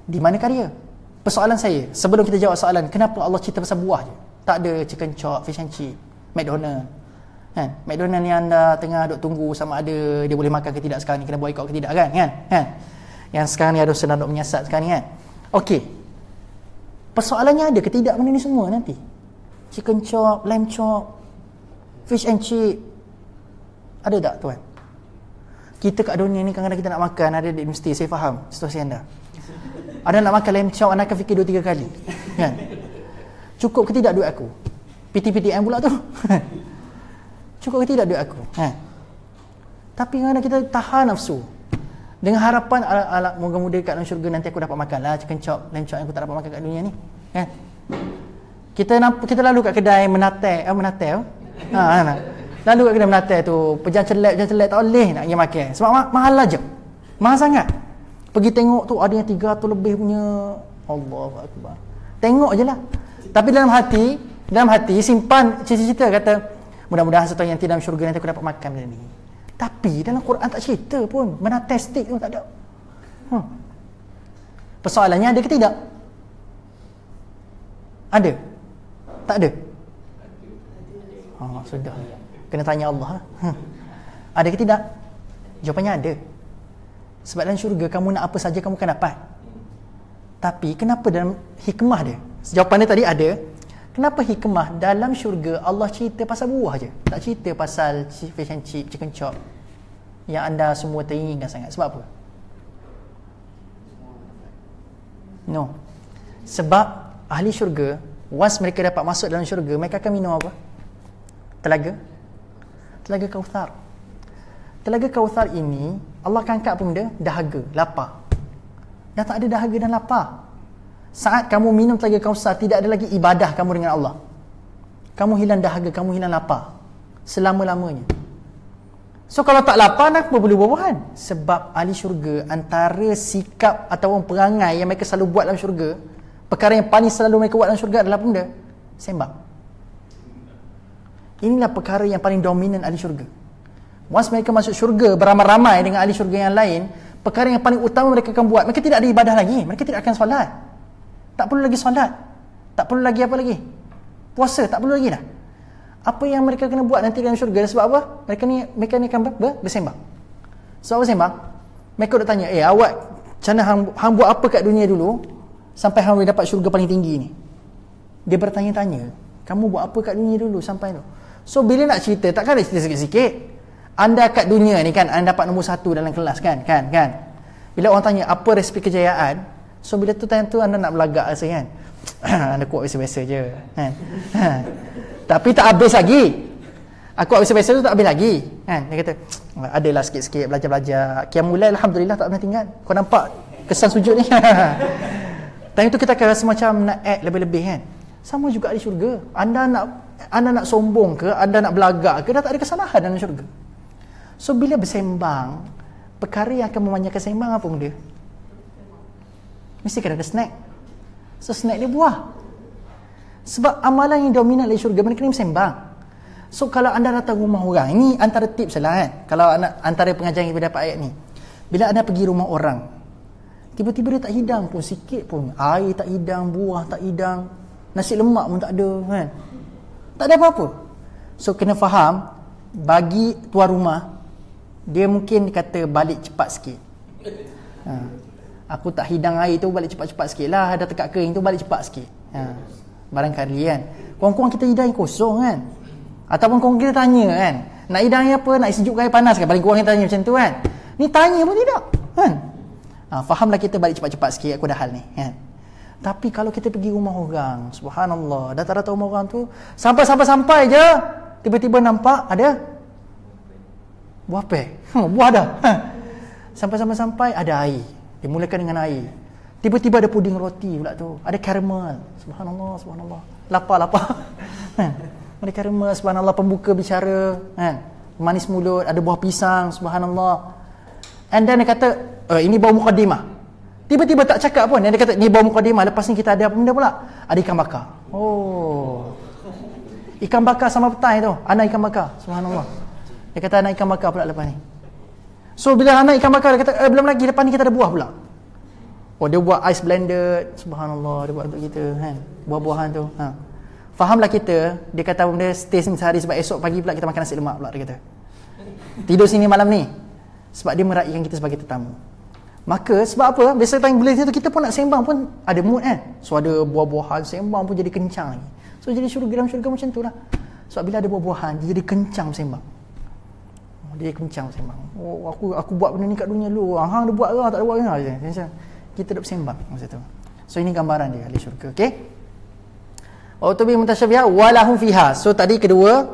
Di mana karya? Persoalan saya, sebelum kita jawab soalan kenapa Allah cerita pasal buah je, tak ada chicken chop, fish and chip, McDonald. Kan? McDonald ni anda tengah duk tunggu sama ada dia boleh makan ke tidak sekarang ni, kena boykot ke tidak kan? Kan? Yang sekarang ni ada sedang duk menyiasat sekarang ni kan. Okey. Persoalannya ada ke tidak benda ni semua nanti? Chicken chop, lamb chop, fish and chip. Ada tak tuan? Kita kat dunia ni kadang-kadang kita nak makan, ada di mesti saya faham situasi anda. Ada nak makan lamb chop, anda akan fikir 2-3 kali. Kan? Cukup ke tidak duit aku? PTPTM pula tu. Cukup ke tidak duit aku? Tapi kadang-kadang kita tahan nafsu dengan harapan moga-moga kat dalam syurga nanti aku dapat makan lah chicken chop, lamb chop yang aku tak dapat makan kat dunia ni. Kan? Kita lalu kat kedai menatai. Lalu kat kedai menatai tu, pejam celek tak boleh nak pergi makan. Sebab mahal aja. Mahal sangat. Pergi tengok tu ada yang 300 lebih punya. Allahu akbar. Tengok je lah. Tapi dalam hati simpan cita-cita kata mudah-mudahan satu yang dalam syurga nanti aku dapat makan benda ni. Tapi dalam Quran tak cerita pun menatai steak tu tak ada. Persoalannya ada ke tidak? Ada? Tak ada? Sudah. Kena tanya Allah. Ada ke tidak? Jawapannya ada. Sebab dalam syurga kamu nak apa saja kamu akan dapat. Tapi kenapa dalam hikmah dia? Jawapan dia tadi ada. Kenapa hikmah dalam syurga Allah cerita pasal buah je? Tak cerita pasal fish and chip, chicken chop yang anda semua teringinkan sangat. Sebab apa? No. Sebab ahli syurga, once mereka dapat masuk dalam syurga, mereka akan minum apa? Telaga Kauthar. Telaga Kauthar ini Allah akan angkat apa benda? Dahaga, lapar. Dah tak ada dahaga dan lapar. Saat kamu minum telaga Kauthar, tidak ada lagi ibadah kamu dengan Allah. Kamu hilang dahaga, kamu hilang lapar selama-lamanya. So kalau tak lapar, nak apa boleh buah-buahan? Sebab ahli syurga, antara sikap ataupun perangai yang mereka selalu buat dalam syurga, perkara yang paling selalu mereka buat dalam syurga adalah apa benda? Sembah. Inilah perkara yang paling dominan ahli syurga. Once mereka masuk syurga beramai-ramai dengan ahli syurga yang lain, perkara yang paling utama mereka akan buat, mereka tidak ada ibadah lagi. Mereka tidak akan solat. Tak perlu lagi solat. Tak perlu lagi apa lagi? Puasa, tak perlu lagi dah. Apa yang mereka kena buat nanti dalam syurga? Sebab apa? Mereka ni akan bersembang. Sebab apa sembang? Mereka dah tanya, awak macam mana hang buat apa kat dunia dulu sampai hang boleh dapat syurga paling tinggi ni? Dia bertanya-tanya, kamu buat apa kat dunia dulu sampai tu? So bila nak cerita, takkan ada cerita sikit-sikit. Anda kat dunia ni kan, anda dapat nombor 1 dalam kelas kan? Bila orang tanya apa resipi kejayaan, so bila tu tanya tu anda nak belagak rasa kan? Anda kuat biasa-biasa je kan? Tapi tak habis lagi. Aku kuat biasa-biasa tu tak habis lagi kan? Dia kata adalah sikit-sikit belajar-belajar. Qiyamul alhamdulillah tak pernah tinggal. Kau nampak kesan sujud ni? Time tu kita akan rasa macam nak act lebih-lebih kan? Sama juga di syurga. Anda nak sombong ke, anda nak belagak ke, dah tak ada kesalahan dalam syurga. So bila bersembang, perkara yang akan memanjakan sembang apa benda? Mesti kena ada snack. So snack dia buah. Sebab amalan yang dominan di syurga, mereka ni bersembang. So kalau anda datang rumah orang, ini antara tips lah kan, kalau antara pengajaran yang kita dapat ayat ni, bila anda pergi rumah orang, tiba-tiba dia tak hidang pun sikit pun, air tak hidang, buah tak hidang, nasi lemak pun tak ada kan, tak ada apa-apa. So kena faham, bagi tuan rumah, dia mungkin kata balik cepat sikit. Aku tak hidang air tu, balik cepat-cepat sikit lah. Ada tekak kering tu, balik cepat sikit. Barangkali kan, kurang-kurang kita hidang kosong kan, ataupun kurang kita tanya kan, nak hidang apa, nak sejuk ke air panas kan, paling kurang kita tanya macam tu kan. Ni tanya pun tidak kan. Fahamlah kita balik cepat-cepat sikit, aku dah hal ni kan. Tapi kalau kita pergi rumah orang, subhanallah, datang-datang rumah orang tu, sampai je tiba-tiba nampak ada buah pek, buah dah. Sampai ada air, dimulakan dengan air. Tiba-tiba ada puding roti pula tu, ada karamel, subhanallah, lapar. Ada karamel, subhanallah, pembuka bicara kan, manis mulut, ada buah pisang, subhanallah. And then dia kata, ini bau muqaddimah. Tiba-tiba tak cakap pun, dia kata ni bau muqaddimah, lepas ni kita ada apa benda pula? Ada ikan bakar. Ikan bakar sama petai tu, anak ikan bakar, subhanallah. Dia kata anak ikan bakar pula lepas ni. So bila anak ikan bakar, dia kata belum lagi, lepas ni kita ada buah pula. Dia buat ice blended, subhanallah, dia buat untuk kita kan, buah-buahan tu. Fahamlah kita, dia kata benda stay sini sehari sebab esok pagi pula kita makan nasi lemak pula, dia kata. Tidur sini malam ni. Sebab dia meraihkan kita sebagai tetamu. Maka sebab apa? Biasa time bila tu kita pun nak sembang pun ada mood kan. So ada buah-buahan, sembang pun jadi kencang lagi. So jadi dalam syurga macam tu lah. Sebab bila ada buah-buahan, dia jadi kencang sembang. Dia kencang sembang. Oh, aku buat benda ni kat dunia dulu. Hang dia buat ke? Tak ada buat ke? Macam kita duk sembang masa tu. So ini gambaran dia ahli syurga. Okey. Wa tubi mutasyabiha wa lahum fiha. So tadi kedua,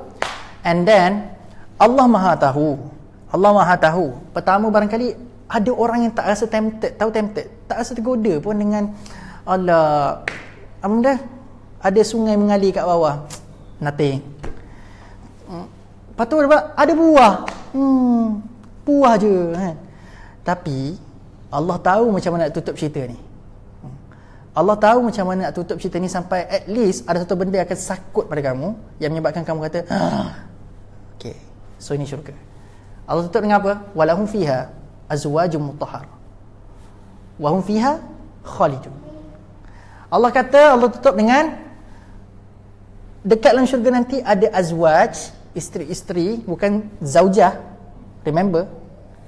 and then Allah Maha tahu. Allah Maha tahu. Pertama barangkali ada orang yang tak rasa tempted, tak rasa tergoda pun dengan Allah. Apa ada sungai mengalir kat bawah. Nothing. Lepas tu ada buah. Buah je kan. Tapi Allah tahu macam mana nak tutup cerita ni. Allah tahu macam mana nak tutup cerita ni sampai at least ada satu benda yang akan sakut pada kamu yang menyebabkan kamu kata okay, so ini syurga. Allah tutup dengan apa? Walahum fiha azwajum mutahhar wa hum fiha khalidun. Allah kata, Allah tutup dengan dekat dalam syurga nanti ada azwaj, isteri-isteri, bukan zaujah. Remember,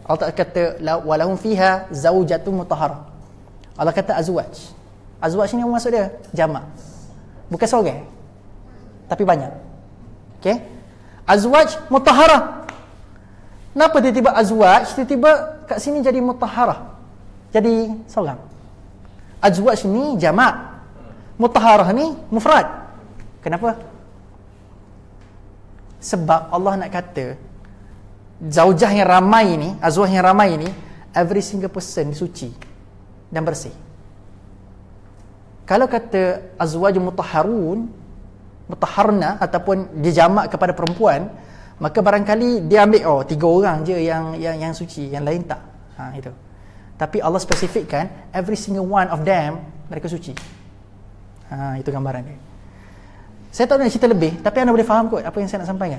Allah tak kata walahum fiha zaujatun mutahhar. Allah kata azwaj. Azwaj ni apa maksud dia? Jamak. Bukan seorang, tapi banyak. Okey? Azwaj mutahharah. Kenapa tiba-tiba azwaj, tiba-tiba kat sini jadi mutahharah? Jadi seorang. Azwaj ni jamak. Mutahharah ni mufrad. Kenapa? Sebab Allah nak kata zaujah yang ramai ni, azwaj yang ramai ni, every single person suci dan bersih. Kalau kata azwajul mutahharun, mutahharna ataupun dia jamak kepada perempuan, maka barangkali dia ambil 3 orang je yang suci, yang lain tak. Itu. Tapi Allah spesifikkan every single one of them mereka suci. Itu gambaran dia. Saya tak nak cerita lebih, tapi anda boleh faham kot apa yang saya nak sampaikan.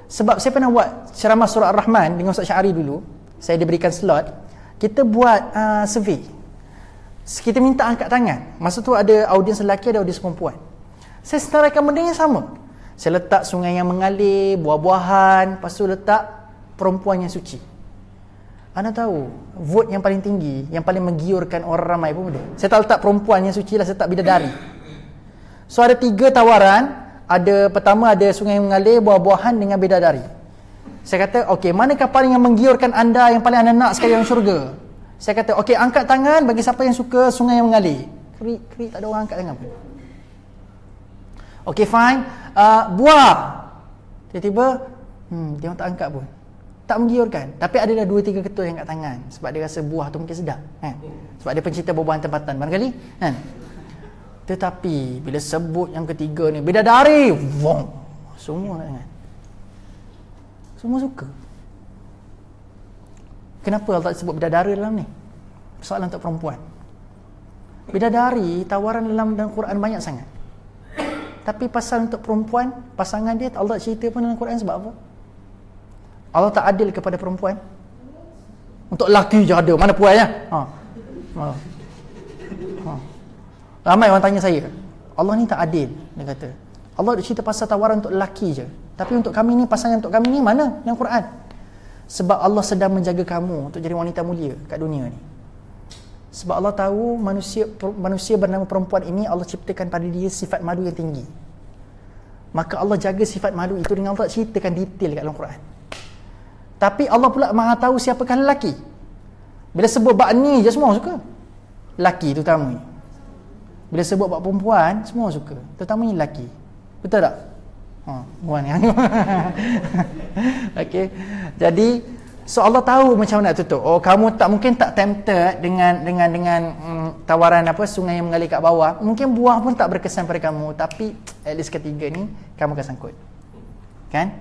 Sebab saya pernah buat ceramah surah Ar-Rahman dengan Ustaz Syahari dulu. Saya diberikan slot. Kita buat survey. Kita minta angkat tangan. Masa tu ada audiens lelaki, ada audiens perempuan. Saya senaraikan benda yang sama. Saya letak sungai yang mengalir, buah-buahan, lepas tu letak perempuan yang suci. Anda tahu, vote yang paling tinggi, yang paling menggiurkan orang ramai pun benda. Saya tak letak perempuan yang suci lah, saya letak bidadari. So ada 3 tawaran. Pertama ada sungai yang mengalir, buah-buahan dengan bidadari. Saya kata, okey, manakah paling yang menggiurkan anda, yang paling anda nak sekali dalam syurga? Saya kata, okey, angkat tangan bagi siapa yang suka sungai yang mengalir. Krik, tak ada orang angkat tangan pun. Okey, fine. Buah. Tiba-tiba, dia orang tak angkat pun. Tak menggiurkan. Tapi ada dah 2-3 ketul yang angkat tangan. Sebab dia rasa buah tu mungkin sedap. Kan? Sebab dia pencinta buah-buahan tempatan. Barangkali. Kan? Tetapi, bila sebut yang ketiga ni, bidadari. Wong. Semua kan? Semua suka. Kenapa Allah tak sebut bidadari dalam ni? Soalan untuk perempuan. Bidadari, tawaran dalam Quran banyak sangat. Tapi pasal untuk perempuan, pasangan dia Allah tak cerita pun dalam Quran. Sebab apa? Allah tak adil kepada perempuan. Untuk lelaki je ada. Mana puan ya? Ramai orang tanya saya, Allah ni tak adil. Dia kata Allah ada cerita pasal tawaran untuk lelaki je, tapi untuk kami ni, pasangan untuk kami ni mana dalam Quran? Sebab Allah sedang menjaga kamu untuk jadi wanita mulia kat dunia ni. Sebab Allah tahu manusia bernama perempuan ini Allah ciptakan pada dia sifat malu yang tinggi. Maka Allah jaga sifat malu itu dengan Allah ceritakan detail kat dalam Quran. Tapi Allah pula Maha tahu siapakah lelaki. Bila sebut bab ni je semua suka. Lelaki terutamanya. Bila sebut bab perempuan semua suka, terutamanya lelaki. Betul tak? Buat ni. Okey. Jadi so Allah tahu macam mana nak tutup. Oh, kamu tak mungkin tak tempted dengan tawaran apa sungai yang mengalir kat bawah. Mungkin buah pun tak berkesan pada kamu, tapi at least ketiga ni kamu akan sangkut. Kan?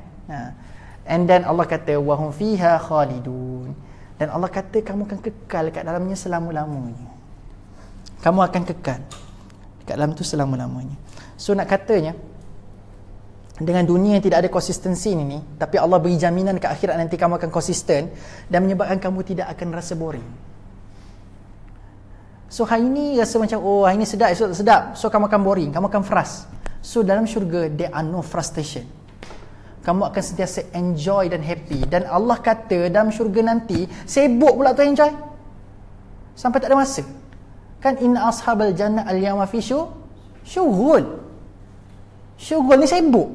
And then Allah kata wa hum fiha khalidun. Dan Allah kata kamu akan kekal kat dalamnya selama-lamanya. Kamu akan kekal kat dalam tu selama-lamanya. So nak katanya dengan dunia yang tidak ada konsistensi ni, tapi Allah beri jaminan ke akhirat nanti kamu akan konsisten dan menyebabkan kamu tidak akan rasa boring. So hari ni rasa macam hari ni sedap, esok tak sedap. So kamu akan boring, kamu akan frust. So dalam syurga there are no frustration. Kamu akan sentiasa enjoy dan happy. Dan Allah kata dalam syurga nanti sibuk pula tu enjoy sampai tak ada masa. Kan inna ashabal jannah al-yawma fi syughul. Syughul ni sibuk.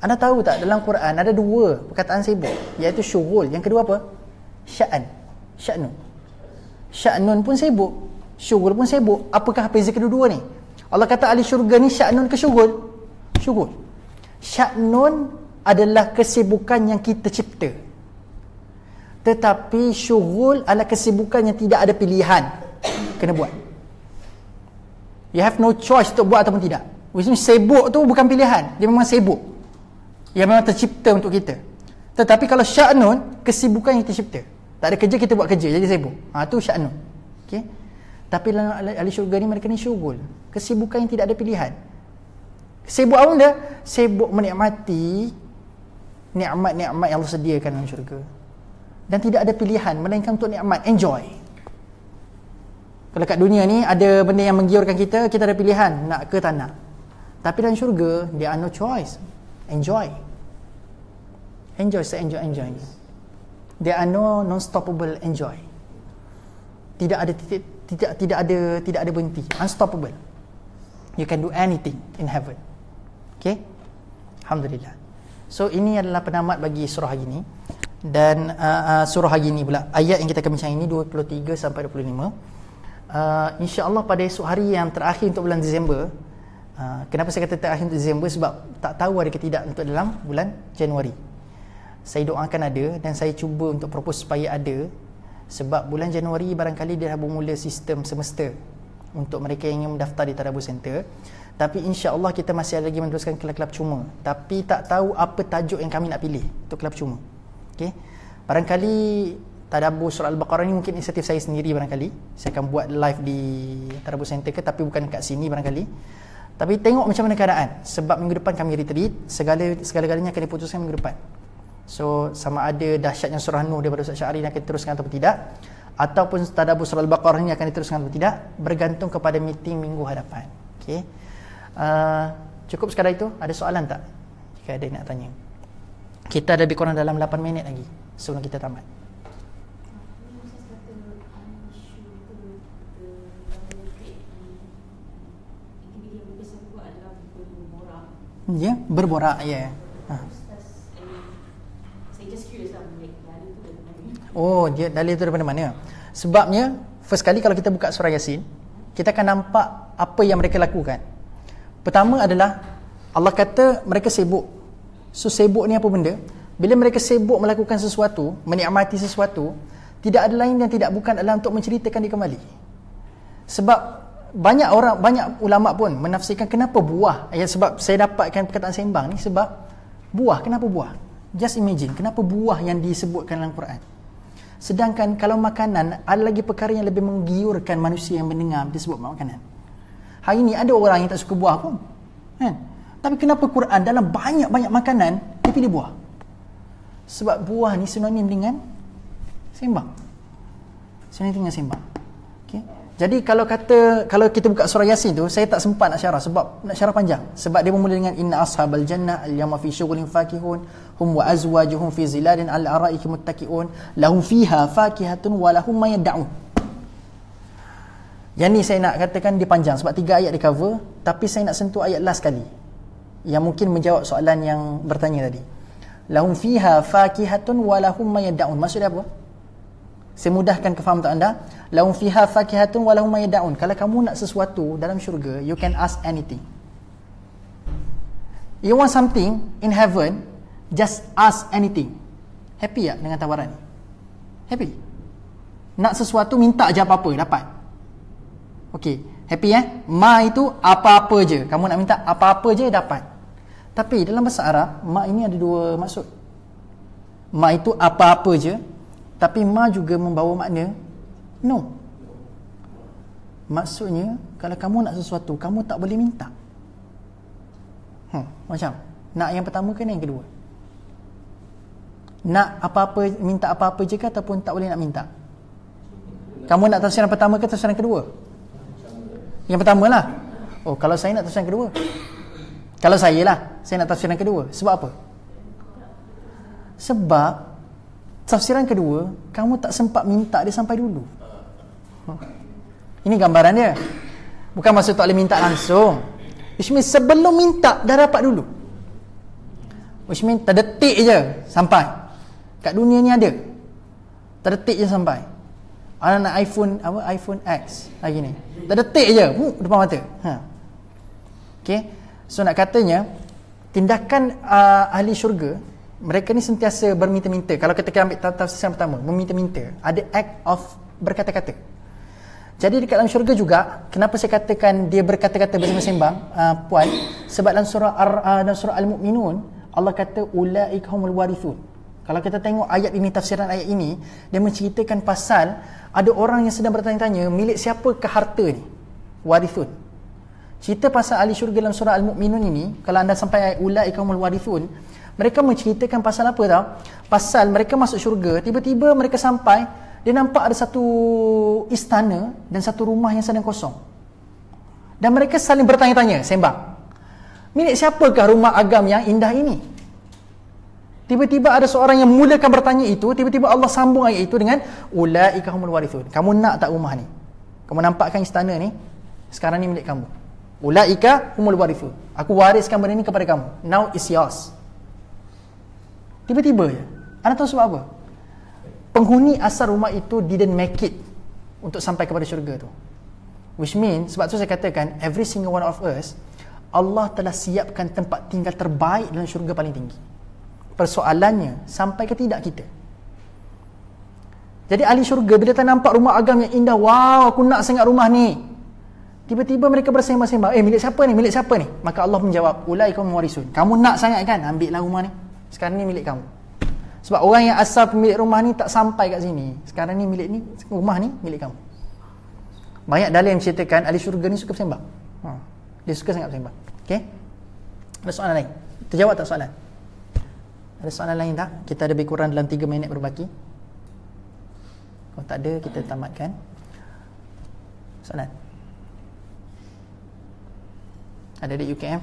Anda tahu tak dalam Quran ada dua perkataan sibuk, iaitu syughul. Yang kedua apa? Sya'nun. Sya'nun pun sibuk, syughul pun sibuk. Apakah beza kedua-dua ni? Allah kata ahli syurga ni sya'nun ke syughul? Syughul. Sya'nun adalah kesibukan yang kita cipta. Tetapi syughul adalah kesibukan yang tidak ada pilihan. Kena buat. You have no choice untuk buat ataupun tidak. Which means sibuk tu bukan pilihan. Dia memang sibuk. Yang memang tercipta untuk kita. Tetapi kalau sya'nun, kesibukan yang tercipta. Tak ada kerja, kita buat kerja, jadi sibuk. Tu sya'nun. Okay? Tapi ahli syurga ni mereka ni syughul. Kesibukan yang tidak ada pilihan. Sibuk apa benda? Sibuk menikmati nikmat-nikmat yang Allah sediakan dalam syurga. Dan tidak ada pilihan melainkan untuk nikmat, enjoy. Kalau kat dunia ni ada benda yang menggiurkan kita, kita ada pilihan nak ke tak nak. Tapi dalam syurga there are no choice. Enjoy. Enjoy, enjoy. There are no non-stoppable enjoy. Tidak ada berhenti. Unstoppable. You can do anything in heaven. Okay? Alhamdulillah. So ini adalah penamat bagi surah hari ini. Dan surah hari ini pula, ayat yang kita akan bincang ini 23 sampai 25. InsyaAllah pada esok hari yang terakhir untuk bulan Disember. Kenapa saya kata terakhir untuk Disember? Sebab tak tahu ada ke tidak untuk dalam bulan Januari. Saya doakan ada, dan saya cuba untuk propose supaya ada. Sebab bulan Januari barangkali dia dah bermula sistem semester untuk mereka yang ingin mendaftar di Tadabbur Center. Tapi insya-Allah kita masih ada lagi meneruskan kelab-kelab cuma. Tapi tak tahu apa tajuk yang kami nak pilih untuk kelab cuma. Okey. Barangkali Tadabbur surah Al-Baqarah ni mungkin inisiatif saya sendiri barangkali. Saya akan buat live di Tadabbur Center ke, tapi bukan kat sini barangkali. Tapi tengok macam mana keadaan. Sebab minggu depan kami retreat, segala-galanya akan diputuskan minggu depan. So sama ada dahsyatnya surah Nur daripada Ustaz Syahri akan diteruskan atau tidak, ataupun Tadabbur surah Al-Baqarah ini akan diteruskan atau tidak, bergantung kepada meeting minggu hadapan. Okey. Cukup sekadar itu. Ada soalan tak? Jika ada nak tanya. Kita ada lebih kurang dalam 8 minit lagi sebelum kita tamat. Ya, berborak, ya. Oh, dia dalil itu daripada mana? Sebabnya, first kali kalau kita buka surah Yasin, kita akan nampak apa yang mereka lakukan. Pertama adalah Allah kata mereka sibuk. So sibuk ni apa benda? Bila mereka sibuk melakukan sesuatu, menikmati sesuatu, tidak ada lain yang tidak bukan adalah untuk menceritakan dia kembali. Sebab banyak ulama pun menafsirkan kenapa buah. Sebab saya dapatkan perkataan sembang ni sebab buah. Kenapa buah? Just imagine, kenapa buah yang disebutkan dalam Quran? Sedangkan kalau makanan, ada lagi perkara yang lebih menggiurkan manusia yang mendengar disebut makanan. Hari ni ada orang yang tak suka buah pun, kan? Tapi kenapa Quran dalam banyak-banyak makanan dia pilih buah? Sebab buah ni sinonim dengan sembang. Sinonim dengan sembang. Okay? Jadi kalau kita buka surah Yasin tu, saya tak sempat nak syarah sebab nak syarah panjang. Sebab dia bermula dengan inna ashabal jannah al-yawma fi syughulin fakihun hum wa azwajuhum fi zilalin al-araiki muttaqiun lahum fiha fakihatun wa lahum ma yad'un. Yang ni saya nak katakan dia panjang sebab 3 ayat dia cover, tapi saya nak sentuh ayat last kali yang mungkin menjawab soalan yang bertanya tadi. Lahum fiha fakihatun wa lahum ma yad'un. Maksudnya apa? Saya mudahkan ke faham untuk anda. Lahum fiha fakihatun wa lahum ma yad'un. Kalau kamu nak sesuatu dalam syurga, you can ask anything. You want something in heaven, just ask anything. Happy tak dengan tawaran ni? Happy? Nak sesuatu, minta je apa-apa, dapat. Okey, happy Ma itu apa-apa je. Kamu nak minta apa-apa je, dapat. Tapi dalam bahasa Arab, ma ini ada 2 maksud. Ma itu apa-apa je, tapi ma juga membawa makna no. Maksudnya, kalau kamu nak sesuatu, kamu tak boleh minta. Macam, nak yang pertama ke yang kedua? Nak apa-apa, minta apa-apa je ke ataupun tak boleh nak minta? Kamu nak tafsiran pertama ke tafsiran kedua? Yang pertama lah. Oh, kalau saya nak tafsiran kedua. Kalau saya nak tafsiran kedua. Sebab apa? Sebab tafsiran kedua, kamu tak sempat minta dia sampai dulu. Ini gambaran dia. Bukan maksud tak boleh minta langsung. Which means sebelum minta, dah dapat dulu. Which means terdetik je sampai. Kat dunia ni ada. Terdetik je sampai. Anak iPhone X lagi ni. Terdetik je depan mata. Okay. So nak katanya, tindakan ahli syurga, mereka ni sentiasa berminta-minta. Kalau kita ambil tafsiran pertama, meminta-minta, ada act of berkata-kata. Jadi dekat dalam syurga juga, kenapa saya katakan dia berkata-kata bersembang-sembang, puan? Sebab dalam surah Al-Mu'minun, Allah kata ulaika humul warithun. Kalau kita tengok ayat ini, tafsiran ayat ini, dia menceritakan pasal ada orang yang sedang bertanya-tanya, milik siapakah harta ni? Warithun. Cerita pasal ahli syurga dalam surah Al-Mu'minun ini, kalau anda sampai ayat ulaika humul warithun, mereka menceritakan pasal apa tau? Pasal mereka masuk syurga, tiba-tiba mereka sampai, dia nampak ada satu istana dan satu rumah yang sedang kosong. Dan mereka saling bertanya-tanya, sembang. Milik siapakah rumah agam yang indah ini? Tiba-tiba ada seorang yang mulakan bertanya itu, tiba-tiba Allah sambung ayat itu dengan ulaika humul warithun. Kamu nak tak rumah ni? Kamu nampakkan istana ni? Sekarang ni milik kamu. Ulaika humul warithun. Aku wariskan benda ni kepada kamu. Now it's yours. Tiba-tiba je. Anda tahu sebab apa? Penghuni asal rumah itu didn't make it untuk sampai kepada syurga tu. Which means, sebab tu saya katakan, every single one of us, Allah telah siapkan tempat tinggal terbaik dalam syurga paling tinggi. Persoalannya, sampai ke tidak kita? Jadi ahli syurga bila tak nampak rumah agam yang indah, wow, aku nak sangat rumah ni. Tiba-tiba mereka bersembang-sembang, milik siapa ni? Milik siapa ni? Maka Allah menjawab, ulaika humul warisun. Kamu nak sangat kan? Ambillah rumah ni. Sekarang ni milik kamu. Sebab orang yang asal pemilik rumah ni tak sampai kat sini. Sekarang ni milik ni, rumah ni milik kamu. Banyak dalil yang menceritakan ahli syurga ni suka bersembang. Dia suka sangat bersembang. Okey? Ada soalan lain? Terjawab tak soalan? Ada soalan lain tak? Kita ada lebih kurang dalam 3 minit berbaki. Kalau tak ada, kita tamatkan. Soalan? Ada di UKM?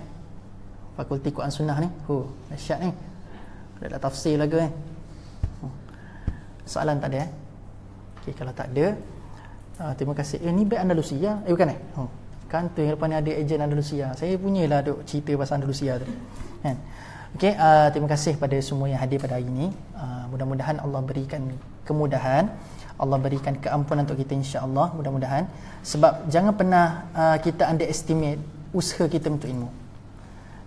Fakulti Quran Sunnah ni? Dahsyat ni. Ada tafsir lagu kan? Soalan tak ada Okay, kalau tak ada, terima kasih. Ni beg Andalusia? Bukan Kan tu yang lepas ni ada ejen Andalusia. Saya punyalah duk cerita pasal Andalusia tu kan? Okay, terima kasih pada semua yang hadir pada hari ini. Mudah-mudahan Allah berikan kemudahan, Allah berikan keampunan untuk kita, insya-Allah. Mudah-mudahan. Sebab jangan pernah kita underestimate usaha kita untuk ilmu.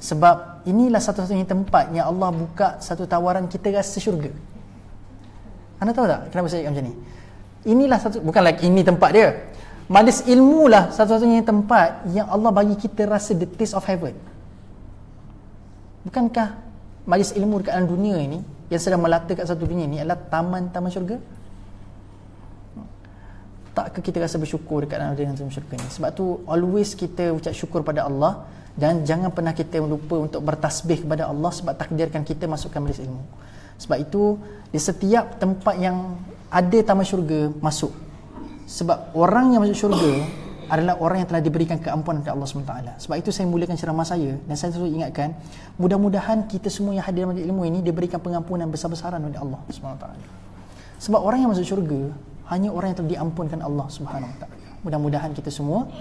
Sebab inilah satu-satunya tempat yang Allah buka satu tawaran kita rasa syurga. Anda tahu tak kenapa saya cakap macam ni? Inilah satu, bukan lagi ini tempat dia. Majlis ilmu lah satu-satunya tempat yang Allah bagi kita rasa the taste of heaven. Bukankah majlis ilmu dekat dalam dunia ini yang sedang melata kat satu dunia ini adalah taman-taman syurga? Tak ke kita rasa bersyukur dekat dalam taman syurga ni? Sebab tu always kita ucap syukur pada Allah. Dan jangan pernah kita lupa untuk bertasbih kepada Allah sebab takdirkan kita masukkan majlis ilmu. Sebab itu di setiap tempat yang ada taman syurga, masuk. Sebab orang yang masuk syurga adalah orang yang telah diberikan keampunan oleh Allah SWT. Sebab itu saya mulakan ceramah saya dan saya terus ingatkan, mudah-mudahan kita semua yang hadir dalam majlis ilmu ini diberikan pengampunan besar-besaran oleh Allah SWT. Sebab orang yang masuk syurga hanya orang yang telah diampunkan Allah SWT. Mudah-mudahan kita semua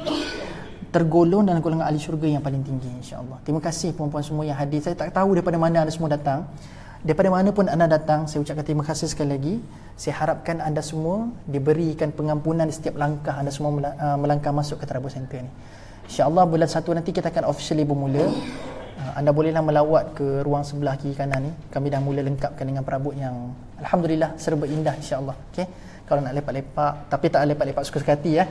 tergolong dalam golongan ahli syurga yang paling tinggi, insya-Allah. Terima kasih puan-puan semua yang hadir. Saya tak tahu daripada mana anda semua datang. Daripada mana pun anda datang, saya ucapkan terima kasih sekali lagi. Saya harapkan anda semua diberikan pengampunan di setiap langkah anda semua melangkah masuk ke Tribal Center ni. Insya-Allah bulan 1 nanti kita akan officially bermula. Anda bolehlah melawat ke ruang sebelah kiri kanan ni. Kami dah mula lengkapkan dengan perabot yang alhamdulillah serba indah, insya-Allah. Okey. Kalau nak lepak-lepak, tapi tak lepak-lepak suka-suka hati ya.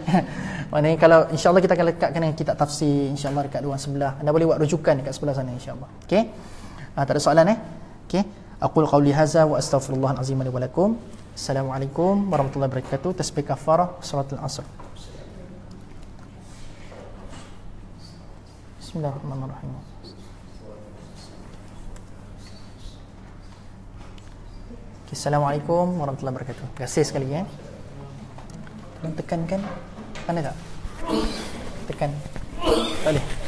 Maknanya kalau insya-Allah kita akan lekatkan dengan kitab tafsir, insya-Allah dekat ruang sebelah. Anda boleh buat rujukan dekat sebelah sana, insya-Allah. Okey. Tak ada soalan Okey. Aqul qauli hadza wa astaghfirullahal azim li wa lakum. Assalamualaikum warahmatullahi wabarakatuh. Tasbih kafarah salatul asr. Bismillahirrahmanirrahim. Assalamualaikum warahmatullahi wabarakatuh. Terima kasih sekali Tolong tekankan. Pandai tak? Tekan. Tak boleh.